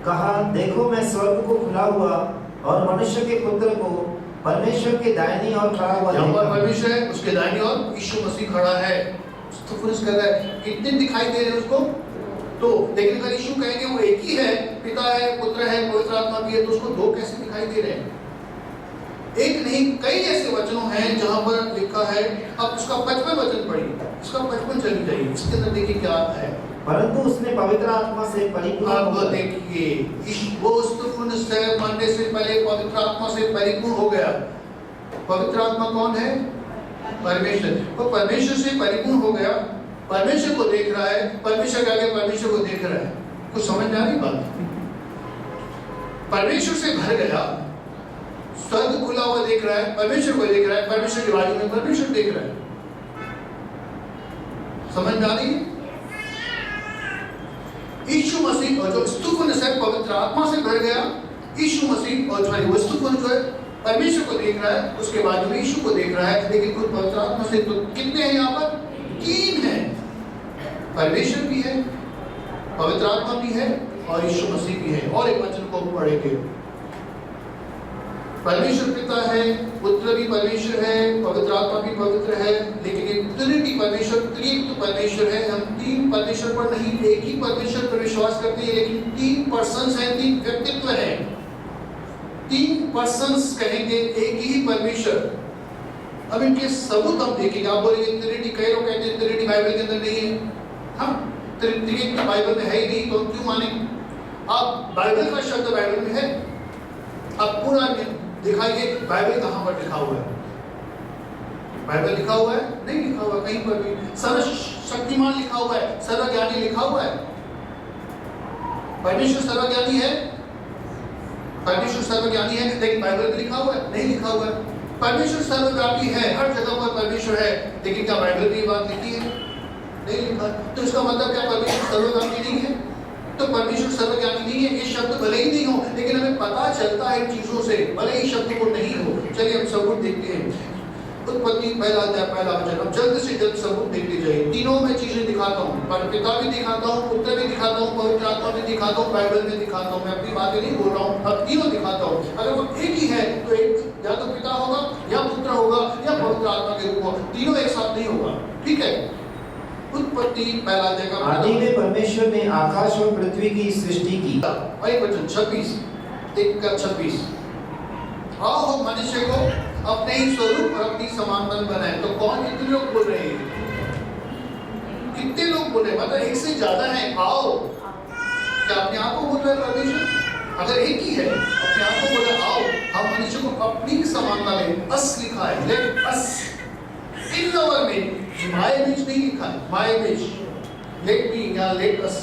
Speaker 2: कहा, देखो मैं स्वर्ग को खुला हुआ और मनुष्य के पुत्र को परमेश्वर के दाहिनी ओर खड़ा हुआ।
Speaker 1: यहाँ पर परमेश्वर है, उसके दाहिनी ओर यीशु मसीह खड़ा है। स्तिफनुस कह रहा है कितने दिखाई दे रहे हैं उसको? तो लेकिन अगर यीशु कहेंगे वो एक ही है, पिता है, पुत्र है, पवित्र आत्मा भी है, तो उसको दो कैसे दिखाई दे रहे हैं? एक नहीं कई ऐसे वचनों हैं जहां पर लिखा है। अब उसका 55 वचन पढ़िए, इसका 55 चली जाइए, इसके अंदर देखिए क्या है।
Speaker 2: परंतु उसने पवित्र आत्मा से परिपूर्ण
Speaker 1: अब देखिए वो स्तिफनुस से मरने से पहले पवित्र आत्मा से परिपूर्ण हो गया। पवित्र आत्मा कौन है? परमेश्वर। वो परमेश्वर से परिपूर्ण हो गया, परमेश्वर को देख रहा है, परमेश्वर के आगे परमेश्वर को देख रहा है। कुछ समझ में आ रही बात? परमेश्वर से भर गया, स्वर्ग खुला हुआ देख रहा है, परमेश्वर को देख रहा है, परमेश्वर के बाजू में परमेश्वर देख रहा है। समझ में आ रही है? यीशु मसीह और जो स्तिफनुस है पवित्र आत्मा से भर गया। यीशु मसीह और जो स्तिफनुस जो है परमेश्वर को देख रहा है, उसके बाजू में यीशु को देख रहा है, लेकिन खुद पवित्र आत्मा से। तो कितने हैं यहाँ पर? 3 हैं। परमेश्वर भी है, पवित्र आत्मा भी है और यीशु मसीह भी है। और एक वचन को पढ़ेंगे। परमेश्वर पिता है, पुत्र भी परमेश्वर है, पवित्र आत्मा भी पवित्र है, लेकिन ये ट्रिनिटी परमेश्वर त्रिएक परमेश्वर है। हम 3 परमेश्वर पर नहीं, एक ही परमेश्वर पर विश्वास करते हैं, लेकिन 3 पर्सन्स हैं, 3 व्यक्तित्व हैं। 3 पर्सन्स कहेंगे, एक ही परमेश्वर। अब इनके सबूत हम देखेंगे। आप बोलेंगे ट्रिनिटी, कई लोग कहते हैं ट्रिनिटी बाइबल के अंदर नहीं है। हम त्रिएक बाइबल में है ही नहीं, तो हम क्यों माने? आप बाइबल का शब्द बाइबल में है, अब पूरा दिखाइए बाइबल कहां पर लिखा हुआ है। बाइबल लिखा हुआ है? नहीं लिखा हुआ कहीं पर भी। सर्वशक्तिमान लिखा हुआ है, सर्वज्ञानी लिखा हुआ है। परमेश्वर सर्वज्ञानी है, परमेश्वर सर्वज्ञानी है, लेकिन बाइबल में लिखा हुआ है? नहीं लिखा हुआ है। परमेश्वर सर्वव्यापी है, हर जगह पर परमेश्वर है, लेकिन क्या बाइबल में ये बात लिखी है? नहीं लिखा। तो इसका मतलब क्या परमेश्वर सर्वव्यापी नहीं है? तो परमेश्वर सर्वज्ञानी नहीं है। ये शब्द भले ही नहीं हो, लेकिन हमें पता चलता है इन चीजों से, भले ही शब्द को नहीं हो। चलिए हम सबूत देखते हैं। उत्पत्ति पहला अध्याय पहला वचन। अब जल्द से जल्द सबूत देखते जाइए। तीनों में चीजें दिखाता हूँ, पर पिता भी दिखाता हूँ, पुत्र भी दिखाता हूँ, पवित्र आत्मा भी दिखाता हूँ, बाइबल में दिखाता हूँ। मैं अपनी बातें नहीं बोल रहा हूँ, अब तीनों दिखाता हूँ। अगर वो एक ही है तो एक या तो पिता होगा, या पुत्र होगा, या पवित्र आत्मा के रूप में। तीनों एक साथ नहीं होगा, ठीक है। उत्पत्ति पहला अध्याय का
Speaker 2: आदि में परमेश्वर ने आकाश और पृथ्वी की सृष्टि की।
Speaker 1: और एक वचन 26 आओ हम मनुष्य को अपने ही स्वरूप और अपनी समानता बनाए। तो कौन, कितने लोग बोल रहे हैं? कितने लोग बोल रहे हैं? मतलब एक से ज्यादा है। आओ, क्या अपने आप को बोल रहा है परमेश्वर? अगर एक ही है, अपने आप को बोल रहा है आओ हम मनुष्य को अपनी समानता में। अस लिखा है, लेट अस इन आवर में, माय इमेज नहीं लिखा है, माय इमेज। लेट मी या लेट अस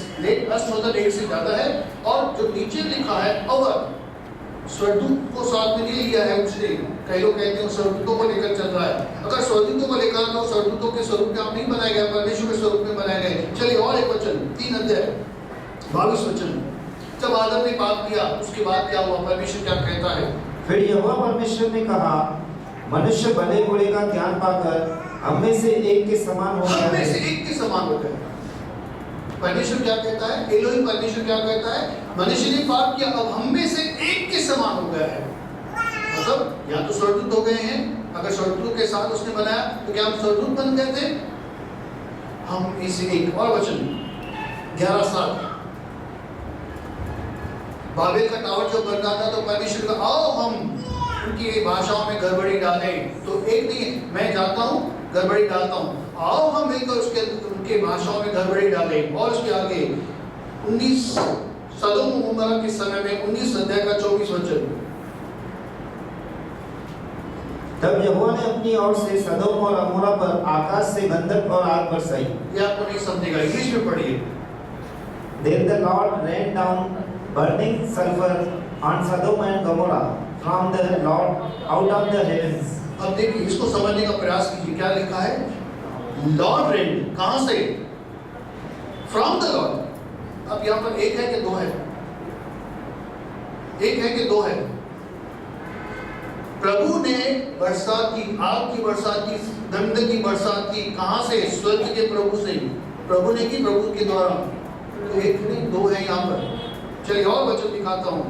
Speaker 1: मतलब एक से ज्यादा है। और जो नीचे लिखा है अवर, स्वर्गदूत को साथ में नहीं लिया है उसने। कई लोग कहते हैं स्वर्गदूतों को लेकर चल रहा है। अगर स्वर्गदूतों को लेकर तो स्वर्गदूतों के स्वरूप में आप नहीं बनाए गए, परमेश्वर के स्वरूप में बनाए गए। चलिए और एक वचन, 3 अध्याय 22 वचन। जब आदम ने पाप किया उसके बाद क्या हुआ? परमेश्वर क्या कहता है?
Speaker 2: फिर यहोवा परमेश्वर ने कहा, मनुष्य भले बुरे का ज्ञान पाकर हम में से एक के समान हो गया
Speaker 1: हम में
Speaker 2: है।
Speaker 1: से एक के समान हो गया। परमेश्वर क्या कहता है? एलोही परमेश्वर क्या कहता है? मनुष्य ने पाप किया, अब हम में से एक के समान हो गया है। मतलब या तो स्वर्गदूत हो गए हैं, अगर स्वर्गदूत के साथ उसने बनाया तो क्या हम स्वर्गदूत बन गए थे? हम में से एक। और वचन 11:7 बाबेल का टावर जो बन रहा था तो परमेश्वर का आओ हम उनकी भाषाओं में गड़बड़ी डालें। तो एक नहीं, मैं जाता हूँ गड़बड़ी डालता हूँ, आओ हम मिलकर उसके उनके भाषाओं में गड़बड़ी डालें। और उसके आगे 19 सदोम और उमरा के समय में 19 अध्याय का 24 वचन।
Speaker 2: तब यहोवा ने अपनी ओर से सदोम और अमोरा पर आकाश से गंधक और आग बरसाई।
Speaker 1: ये आपको नहीं समझेगा, इंग्लिश में पढ़िए।
Speaker 2: Then the Lord rained down burning sulfur on Sodom and Gomorrah from the Lord out of the heavens.
Speaker 1: अब देखिए इसको समझने का प्रयास कीजिए। क्या लिखा है? लॉर्ड रेन, कहां से? From the Lord. अब यहां पर एक है कि दो है? एक है कि दो है? प्रभु ने बरसात की, आग की बरसात की, गंध की बरसात की। कहां से? स्वर्ग के प्रभु से। प्रभु ने की, प्रभु के द्वारा। तो एक नहीं दो है यहां पर। चलिए और वचन दिखाता हूं।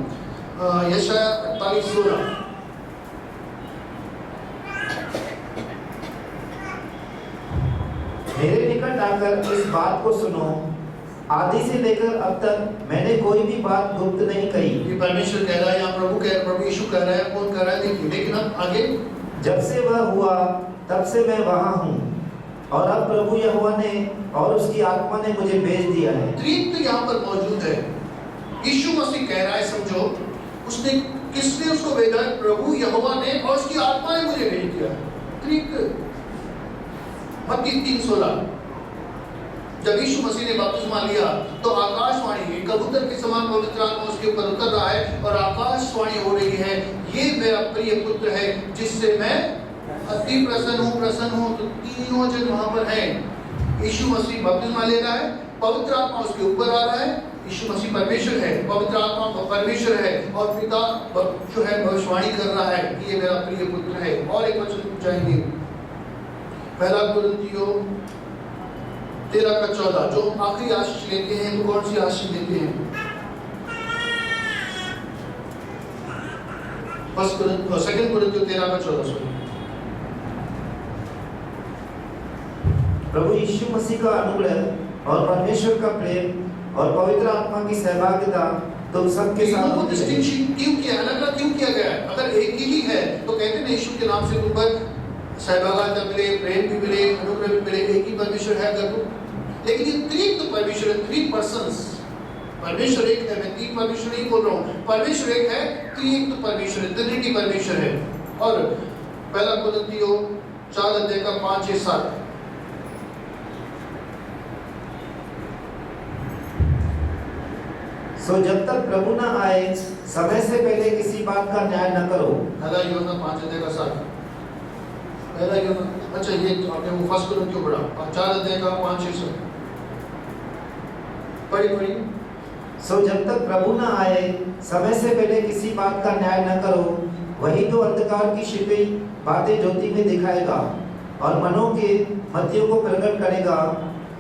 Speaker 1: यशाया 48:16।
Speaker 2: मेरे निकट आकर इस बात को सुनो, आदि से लेकर अब तक मैंने कोई भी बात गुप्त नहीं कही।
Speaker 1: ये परमेश्वर कह रहा है, यहाँ प्रभु यीशु कह रहा है। कौन कह रहा है? देखिए, लेकिन अब आगे,
Speaker 2: जब से वह हुआ तब से मैं वहां हूँ, और अब प्रभु यहोवा ने और उसकी आत्मा ने मुझे भेज दिया है।
Speaker 1: त्रित्व यहाँ पर मौजूद है। यीशु मसीह कह रहा है, समझो, उसने किसने उसको भेजा? प्रभु यहोवा ने और उसकी आत्मा ने मुझे भेज दिया। त्रित्व। मत्ती 3:16। जब यीशु मसीह ने बपतिस्मा लिया तो आकाशवाणी, कबूतर के समान पवित्र आत्मा उसके ऊपर उतर रहा है और आकाशवाणी हो रही है, ये मेरा प्रिय पुत्र है जिससे मैं अति प्रसन्न हूँ। तो तीनों जन वहां पर हैं। यीशु मसीह बपतिस्मा ले रहा है, पवित्र आत्मा उसके ऊपर आ रहा है। यीशु मसीह परमेश्वर है, पवित्र आत्मा परमेश्वर है, और पिता जो है भविष्यवाणी कर रहा है कि ये मेरा प्रिय पुत्र है। और एक वचन जाएंगे, पहला कुरिन्थियों 13:14। जो आखिरी आशीष लेते हैं तो कौन सी आशीष लेते हैं? सेकंड कुरिन्थियों 13:14।
Speaker 2: प्रभु यीशु मसीह का अनुग्रह और परमेश्वर का प्रेम और पवित्र आत्मा की सहभागिता तुम सबके साथ होती रहे।
Speaker 1: डिस्टिंक्शन क्यों किया, अलग-अलग क्यों किया गया है? अगर एक ही है तो कहते हैं यीशु के नाम से तुम पर सहभागिता मिले, प्रेम भी मिले, अनुग्रह भी मिले। एक ही परमेश्वर है अगर तो, लेकिन ये त्रित्व परमेश्वर है, 3 पर्सन्स। परमेश्वर एक है, मैं 3 परमेश्वर नहीं बोल रहा हूँ। परमेश्वर एक है, त्रित्व परमेश्वर है, ट्रिनिटी परमेश्वर है। और पहला कुरिन्थियों 4 अध्याय का 5 से 7।
Speaker 2: सो जब तक प्रभु न आए समय से पहले किसी बात का न्याय न करो।
Speaker 1: पहला यूहन्ना 5 अध्याय का 7। पहला यूहन्ना, अच्छा ये आपने वो फर्स्ट कॉलम क्यों पढ़ा? 4 अध्याय का 5 से 7 पढ़ी।
Speaker 2: सो जब तक प्रभु न आए समय से पहले किसी बात का न्याय न करो, वही तो अंधकार की छिपी बातें ज्योति में दिखाएगा और मनों के मध्यों को प्रकट करेगा।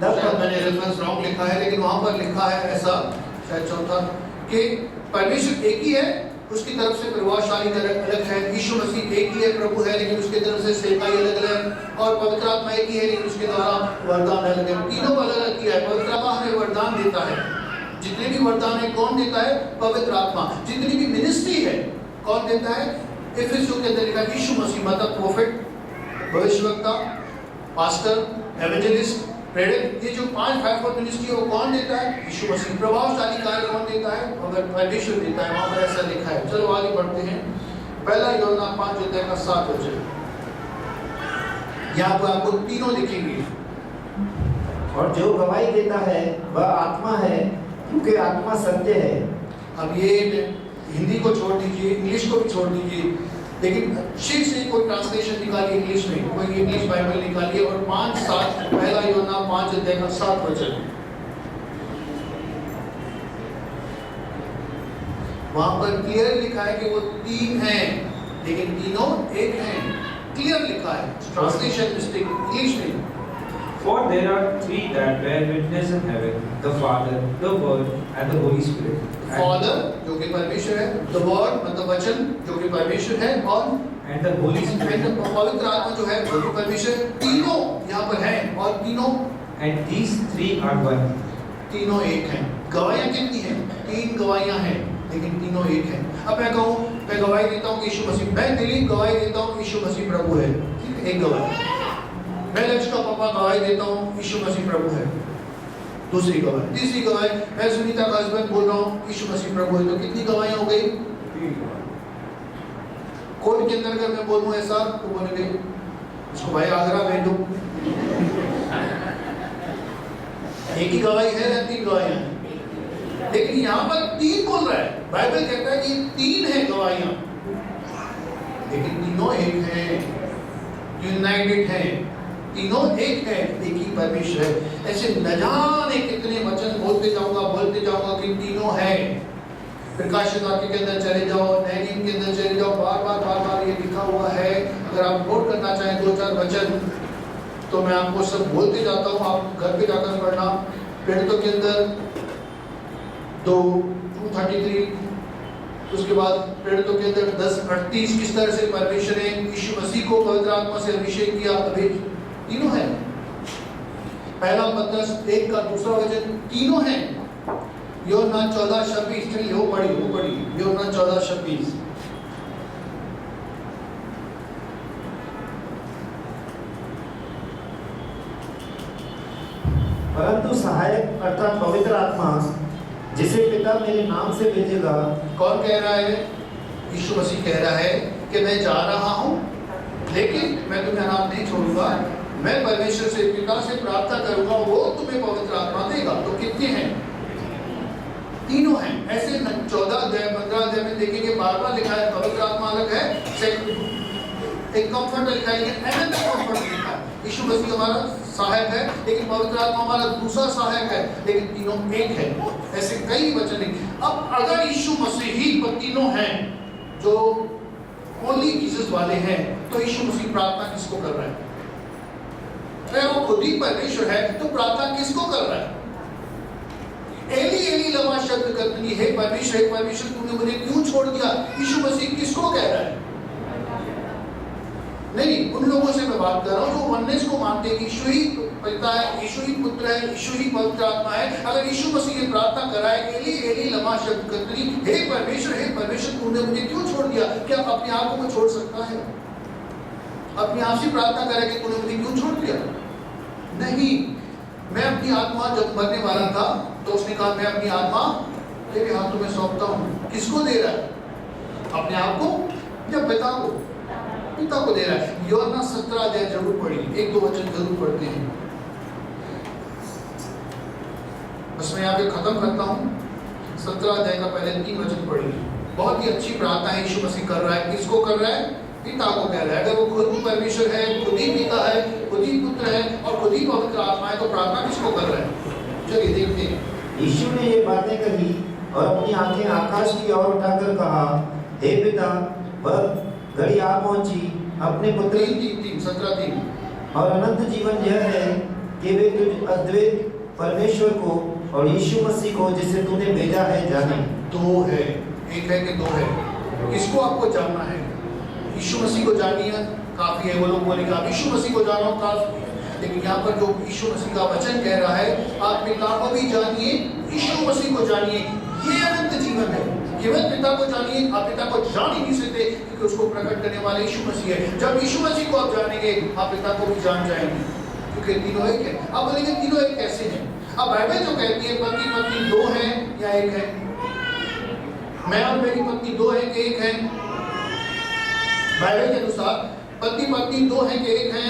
Speaker 1: शायद मैंने रेफरेंस रॉन्ग लिखा है, लेकिन वहां पर लिखा है ऐसा, शायद चौथा, कि परमेश्वर एक ही है, उसकी तरफ से प्रभावशाली अलग है। यीशु मसीह एक ही है, प्रभु है, लेकिन उसकी तरफ से सेवकाई अलग है। और पवित्र आत्मा एक ही है, लेकिन उसके द्वारा वरदान अलग है। तीनों को अलग किया है। पवित्र आत्मा हमें वरदान देता है। जितने भी वरदान है कौन देता है? पवित्र आत्मा। जितनी भी मिनिस्ट्री है कौन देता है? इफिसियों के अंदर लिखा है यीशु मसीह, मतलब प्रोफेट, भविष्यवक्ता, पास्टर, एवेंजलिस्ट, प्रेरित, ये जो 5 फाइव मिनिस्ट्री है वो कौन देता है? यीशु मसीह। प्रभावशाली कार्य कौन देता है? अगर परमेश्वर देता है, वहां पर ऐसा लिखा है। चलो आगे बढ़ते हैं। पहला यूहन्ना 5 अध्याय का 7 वचन, यहाँ पर आपको तीनों लिखेंगे।
Speaker 2: और जो गवाही देता है वह आत्मा है, क्योंकि आत्मा सत्य है। अब
Speaker 1: ये हिंदी को छोड़ दीजिए, इंग्लिश को भी छोड़ दीजिए, लेकिन अच्छे से कोई ट्रांसलेशन निकालिए इंग्लिश में, कोई इंग्लिश बाइबल निकालिए और 5-7, पहला यूहन्ना 5 अध्याय का 7 वचन, वहां पर क्लियर लिखा है कि वो 3 हैं, लेकिन तीनों एक हैं। क्लियर लिखा है, ट्रांसलेशन मिस्टेक इंग्लिश में।
Speaker 3: For there are 3 that bear witness in heaven, the Father, the Word, and the Holy Spirit.
Speaker 1: Father जो कि परमेश्वर है, the Word मतलब वचन जो कि परमेश्वर है, और
Speaker 3: and the Holy Spirit.
Speaker 1: पवित्र आत्मा जो है वो भी परमेश्वर है। तीनों यहाँ पर हैं और तीनों,
Speaker 3: And these 3 are one.
Speaker 1: तीनों एक हैं। गवाहियाँ कितनी हैं? 3 गवाहियाँ हैं, लेकिन तीनों एक हैं। अब मैं कहूँ, मैं गवाही देता हूँ कि यीशु मसीह, मैं दिलीप गवाही देता हूँ कि यीशु मसीह प्रभु है, ठीक है, एक गवाही। मैं लक्ष्य का पापा गवाही देता हूँ यीशु मसीह प्रभु है, दूसरी गवाही। तीसरी गवाही, मैं सुनीता का हस्बैंड बोल रहा हूँ यीशु मसीह प्रभु है। तो कितनी गवाहियाँ हो गई? कोर्ट के अंदर अगर मैं बोलूँ ऐसा तो बोलेंगे इसको भाई आगरा भेज दो। एक ही गवाही है या 3 गवाहियाँ हैं? लेकिन यहाँ पर 3 बोल रहा है। बाइबल कहता है कि 3 है गवाहियाँ, लेकिन तीनों एक हैं, यूनाइटेड हैं, तीनों एक है, एक ही परमेश्वर है। ऐसे न जाने कितने वचन बोलते जाऊंगा कि तीनों हैं। प्रकाशित वाक्य के अंदर चले जाओ, नए नियम के अंदर चले जाओ, बार बार ये लिखा हुआ है। अगर आप नोट करना चाहें 2-4 वचन तो मैं आपको सब बोलते जाता हूँ, आप घर पे जाकर पढ़ना। प्रेरितों के अंदर 2:33, उसके बाद प्रेरितों के अंदर 10:38 किस तरह से परमेश्वर ने यीशु मसीह को पवित्र आत्मा से अभिषेक किया, अभी तीनों हैं। पहला पत्रस 1 का दूसरा वचन, तीनों हैं। यूहन्ना 14:26, चलिए वो पढ़ी यूहन्ना 14:26।
Speaker 2: परंतु सहायक अर्थात पवित्र आत्मा, जिसे पिता मेरे नाम से भेजेगा।
Speaker 1: कौन कह रहा है? यीशु मसीह कह रहा है कि मैं जा रहा हूं, लेकिन मैं तुम्हें अनाथ नहीं छोड़ूंगा। मैं परमेश्वर से, पिता से प्रार्थना करूंगा, वो तुम्हें पवित्र आत्मा देगा। तो कितने हैं? तीनों हैं। ऐसे 14 अध्याय 15 अध्याय में देखेंगे बार लिखा है पवित्र आत्मा अलग है, एक कंफर्टर लिखा है, लेकिन अनदर कंफर्टर लिखा है। यीशु मसीह हमारा सहायक है, लेकिन पवित्र आत्मा हमारा दूसरा सहायक है, लेकिन तीनों एक है। ऐसे कई वचन लिखे। अब अगर यीशु मसीह ही तीनों हैं जो ओनली जीसस वाले हैं, तो यीशु मसीह प्रार्थना किसको कर रहा है? अगर वो खुद ही परमेश्वर है तो प्रार्थना किसको कर रहा है? एली एली लमा शब्द करती है, परमेश्वर तूने मुझे क्यों छोड़ दिया? यीशु मसीह किसको कह रहा है? नहीं, उन लोगों से मैं बात कर रहा हूँ जो वननेस को मानते हैं कि यीशु ही पिता है, यीशु ही पुत्र है, यीशु ही पवित्र आत्मा है। अगर यीशु मसीह ये प्रार्थना कराए, एली एली लमा शब्द करती, हे परमेश्वर तूने मुझे क्यों छोड़ दिया? क्या अपने आप को छोड़ सकता है? अपने आप से प्रार्थना करे कि तूने मुझे क्यों छोड़ दिया? नहीं। मैं अपनी आत्मा जब मरने वाला था तो उसने कहा मैं अपनी आत्मा तेरे हाथों में सौंपता हूँ। किसको दे रहा है? अपने आप को या पिता को? पिता को दे रहा है। यूहन्ना 17 अध्याय जरूर पढ़िए, एक दो वचन जरूर पढ़ते हैं। बस मैं यहाँ पे खत्म करता हूँ। 17 अध्याय का पहले 3 वचन पढ़िए। बहुत ही अच्छी प्रार्थना है यीशु मसीह कर रहा है। किसको कर रहा है? पिता को कह रहा है। अगर वो खुद भी परमेश्वर है, खुद ही पिता है, खुद ही पुत्र है और खुद ही पवित्र आत्मा है, तो प्रार्थना किसको कर रहा है? चलिए देखते हैं।
Speaker 2: यीशु ने ये बातें कही और अपनी आंखें आकाश की ओर उठाकर कहा, हे पिता, वह घड़ी आ पहुंची, अपने पुत्र
Speaker 1: 17:3
Speaker 2: और अनंत जीवन यह है कि वे तुझ अद्वैत परमेश्वर को और यीशु मसीह को जिसे तूने भेजा है जाने।
Speaker 1: दो है, एक है कि दो है? किसको आपको जानना है? यीशु मसीह को जानिए, काफी है। वो लोग बोलेंगे आप यीशु मसीह को जानो, काफी है। लेकिन यहाँ पर जो यीशु मसीह का वचन कह रहा है, आप पिता को भी जानिए, यीशु मसीह को जानिए, ये अनंत जीवन है। केवल पिता को जानिए, आप पिता को जान ही नहीं सकते, क्योंकि उसको प्रकट करने वाले यीशु मसीह है। जब यीशु मसीह को आप जानेंगे, आप पिता को भी जान जाएंगे, क्योंकि तीनों एक है। आप बोलेंगे तीनों एक कैसे हैं? अब बाइबल जो कहती है पति पत्नी दो है या एक है? मैं और मेरी पत्नी दो है कि एक है? बाइबल के अनुसार पति पत्नी दो है कि एक है?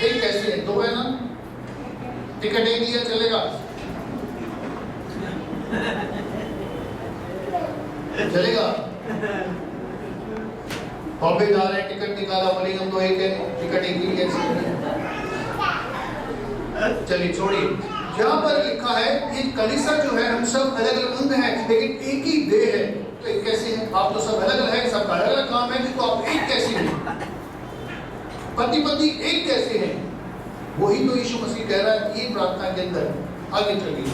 Speaker 1: एक कैसे है? दो है ना? टिकट एक लिया चलेगा? चलेगा? बॉम्बे जा रहे हैं, टिकट निकाला, बोलेंगे हम तो एक है, टिकट एक ही कैसे? चलिए छोड़िए। यहाँ पर लिखा है ये कलीसिया जो है, हम सब अलग अलग अंग हैं, लेकिन एक ही देह है। तो एक कैसे है? आप तो सब अलग अलग हैं, सबका अलग अलग काम है, तो आप एक कैसे हैं? पति पत्नी एक कैसे हैं? वही तो यीशु मसीह कह रहा है ये प्रार्थना के अंदर। आगे चलिए,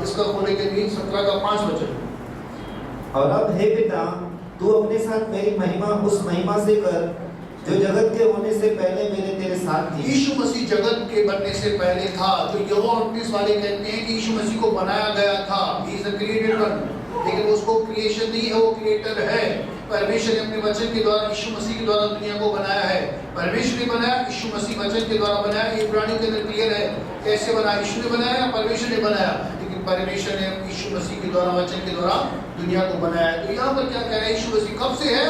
Speaker 1: इसका होने के लिए 17 का 5 वचन।
Speaker 2: और अब हे पिता, तू अपने साथ मेरी महिमा उस महिमा से कर जो जगत के होने से पहले मेरे तेरे साथ थी।
Speaker 1: यीशु मसीह जगत के बनने से पहले था। जो यूहन्ना 19 वाले कहते हैं कि यीशु मसीह को बनाया गया था, he is the created one, लेकिन उसको क्रिएशन नहीं है, वो क्रिएटर है। परमेश्वर ने अपने वचन के द्वारा यीशु मसीह के द्वारा दुनिया को बनाया है। परमेश्वर ने बनाया, यीशु मसीह वचन के द्वारा बनाया। ये इब्रानियों के अंदर क्लियर है कैसे बनाया। यीशु ने बनाया, परमेश्वर ने बनाया, लेकिन परमेश्वर ने यीशु मसीह के द्वारा वचन के द्वारा दुनिया को बनाया। तो यहाँ पर क्या कह रहा है? यीशु मसीह कब से है?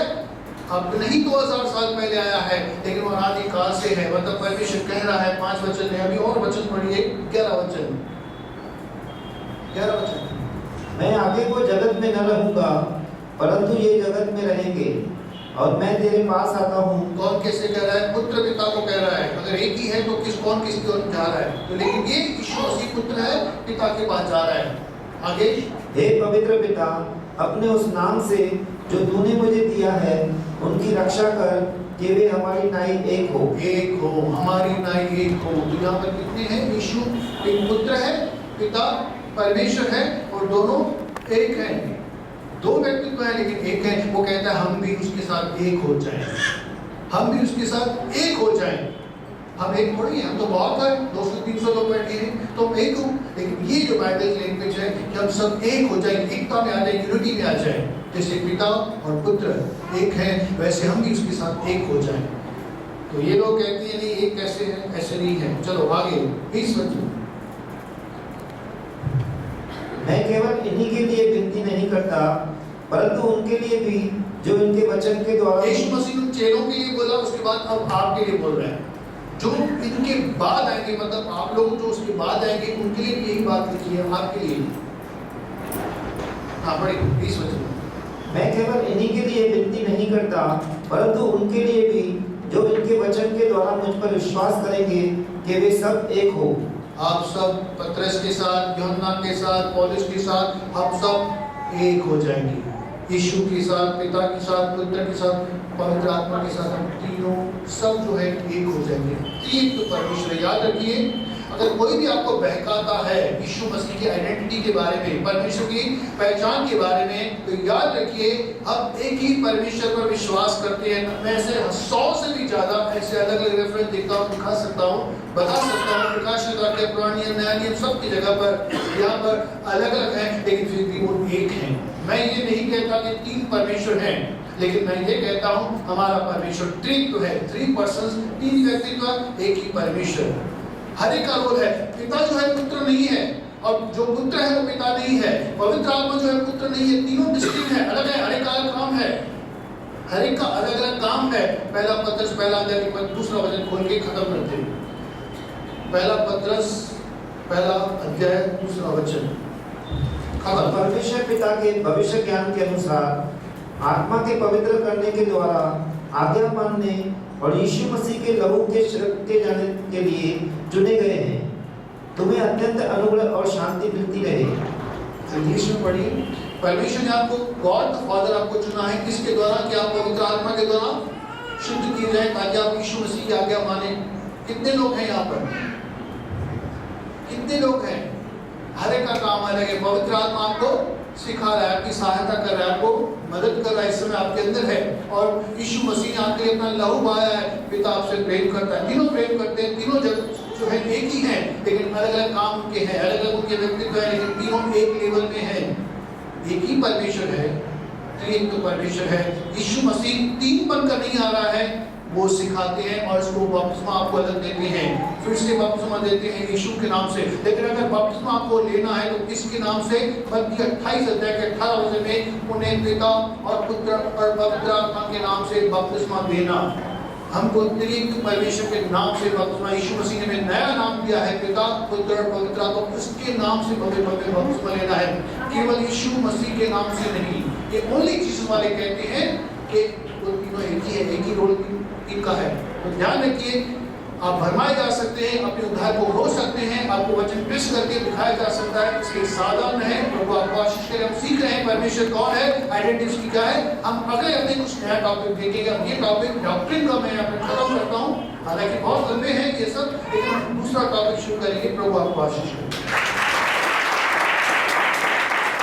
Speaker 1: अब नहीं 2000 साल पहले आया है, लेकिन वो अनादि काल से है। मतलब परमेश्वर कह रहा है, 5 वचन है। अभी और वचन पढ़िए, 11 वचन।
Speaker 2: मैं आगे को जगत में न रहूंगा, परंतु ये जगत में रहेंगे, और मैं तेरे पास आता हूँ।
Speaker 1: कौन कैसे कह रहा है? पुत्र पिता को कह रहा है। अगर एक ही है तो कौन किसकी ओर जा रहा है? तो लेकिन ये यीशु मसीह पुत्र है, पिता के पास जा रहा है। आगे,
Speaker 2: हे पवित्र पिता, अपने उस नाम से जो तूने मुझे दिया है उनकी रक्षा कर कि वे हमारी नाई एक हो।
Speaker 1: एक हो, हमारी नाई एक हो। तो यहाँ पर कितने हैं? यीशु एक पुत्र है, पिता परमेश्वर है, और दोनों एक हैं। दो व्यक्तित्व है लेकिन एक है। वो कहता है हम भी उसके साथ एक हो जाएं, हम भी उसके साथ एक हो जाएं। हम एक थोड़ी हैं, हम तो बहुत है, 200-300 लोग बैठे हैं तो हम एक हो। लेकिन ये जो बाइबल लैंग्वेज है कि हम सब एक हो जाए, एकता में आ जाए, यूनिटी में आ जाए। जैसे पिता और पुत्र एक है, वैसे हम भी उसके साथ एक हो जाएं। तो ये लोग कहते हैं नहीं एक कैसे है? ऐसे नहीं है। चलो आगे 20 वचन।
Speaker 2: मैं केवल इन्हीं के लिए विनती नहीं करता, परंतु उनके लिए भी जो इनके वचन के द्वारा।
Speaker 1: यीशु मसीह ने चेलों के लिए बोला, उसके बाद अब आपके लिए बोल रहा है। जो इनके बाद आएंगे, मतलब आप लोग जो उसके बाद आएंगे, उनके लिए भी यही बात लिखी है, आपके लिए। हाँ पढ़िए 20 वचन।
Speaker 2: मैं केवल इन्हीं के लिए विनती नहीं करता, परंतु उनके लिए भी जो इनके वचन के द्वारा मुझ पर विश्वास करेंगे कि वे सब एक हो।
Speaker 1: आप सब पतरस के साथ, यूहन्ना के साथ, पौलुस के साथ, हम सब एक हो जाएंगे। यीशु के साथ, पिता के साथ, पुत्र के साथ, पवित्र आत्मा के साथ, हम तीनों सब जो है एक हो जाएंगे। एक तो परमेश्वर। याद रखिए, अगर कोई भी आपको बहकाता है यीशु मसीह की आइडेंटिटी के बारे में, परमेश्वर की पहचान के बारे में, तो याद रखिए हम एक ही परमेश्वर पर विश्वास करते हैं। मैं ऐसे 100 से भी ज्यादा ऐसे अलग अलग रेफरेंस देखता हूँ, दिखा सकता हूँ, बता सकता हूँ। प्रकाश के पुरानी नया नियम सबकी जगह पर यहाँ पर अलग अलग है, लेकिन फिर भी वो एक है। मैं ये नहीं कहता कि 3 परमेश्वर हैं, लेकिन मैं ये कहता हूँ हमारा परमेश्वर त्रित्व है। 3 पर्सन्स, 3 व्यक्तित्व, एक ही परमेश्वर। हर एक का रोल है। पिता जो है पुत्र नहीं है, और जो पुत्र है वो पिता नहीं है। पवित्र आत्मा जो है पुत्र नहीं है। तीनों डिस्टिंक्ट है, अलग है, हर एक का अलग काम है। हर एक का अलग अलग काम है। पहला पत्रस पहला अध्याय के बाद दूसरा वचन खोल के खत्म करते हैं। पहला पत्रस पहला अध्याय दूसरा वचन
Speaker 2: और परमेश्वर पिता के भविष्य ज्ञान के अनुसार आत्मा के पवित्र करने के द्वारा आज्ञा मानने और यीशु मसीह के लहू के छिड़के जाने के लिए चुने गए हैं। तुम्हें अत्यंत अनुग्रह और शांति मिलती रहे।
Speaker 1: इंग्लिश में पढ़ी। परमेश्वर ने आपको, गॉड द फादर आपको चुना है किसके द्वारा? कि आप पवित्र आत्मा के द्वारा शुद्ध किए जाए ताकि आप यीशु मसीह की आज्ञा माने। कितने लोग हैं यहाँ पर? कितने लोग हैं? हर एक का काम अलग है। पवित्र आत्मा आपको सिखा रहा है, आपकी सहायता कर रहा है, आपको मदद कर रहा है, इस समय आपके अंदर है। और यीशु मसीह ने आपके लिए अपना लहू बहाया है। पिता आपसे प्रेम करता है, तीनों प्रेम करते हैं, तीनों जो है एक ही हैं, लेकिन अलग अलग काम के हैं, अलग अलग उनके व्यक्तित्व है, लेकिन तीनों एक लेवल में हैं। एक ही परमेश्वर है, त्रिएक तो परमेश्वर है। यीशु मसीह तीन बनकर नहीं आ रहा है, वो सिखाते हैं और इसको बपतिस्मा आपको अलग देते हैं, फिर से बपतिस्मा देते हैं यीशु के नाम से। लेकिन अगर बपतिस्मा आपको लेना है तो किसके नाम से? मत्ती 28 अध्याय के 18 वचन में उन्हें पिता और पुत्र और पवित्र आत्मा के नाम से बपतिस्मा देना। हमको त्रिएक परमेश्वर के नाम से बपतिस्मा, यीशु मसीह ने हमें नया नाम दिया है, पिता पुत्र और पवित्र आत्मा, उसके नाम से भव्य भव्य बपतिस्मा लेना है, केवल यीशु मसीह के नाम से नहीं। ये ओनली चीज वाले कहते हैं कि वो तीनों एक ही है, एक ही रोल इनका है। तो ध्यान रखिए, आप भरमाए जा सकते हैं, अपने उद्धार को हो सकते हैं, आपको वचन ट्विस्ट करके दिखाया जा सकता है। इसके साधन है, प्रभु आपको आशीष करें। हम सीख रहे हैं परमेश्वर कौन है, आइडेंटिटी उसकी क्या है। हम अगले हफ्ते कुछ नया टॉपिक देखेंगे। अब ये टॉपिक डॉक्ट्रिन का मैं यहाँ पे खत्म करता हूँ, हालांकि बहुत लंबे हैं ये सब, लेकिन हम दूसरा टॉपिक शुरू करेंगे। प्रभु आपको आशीष करें।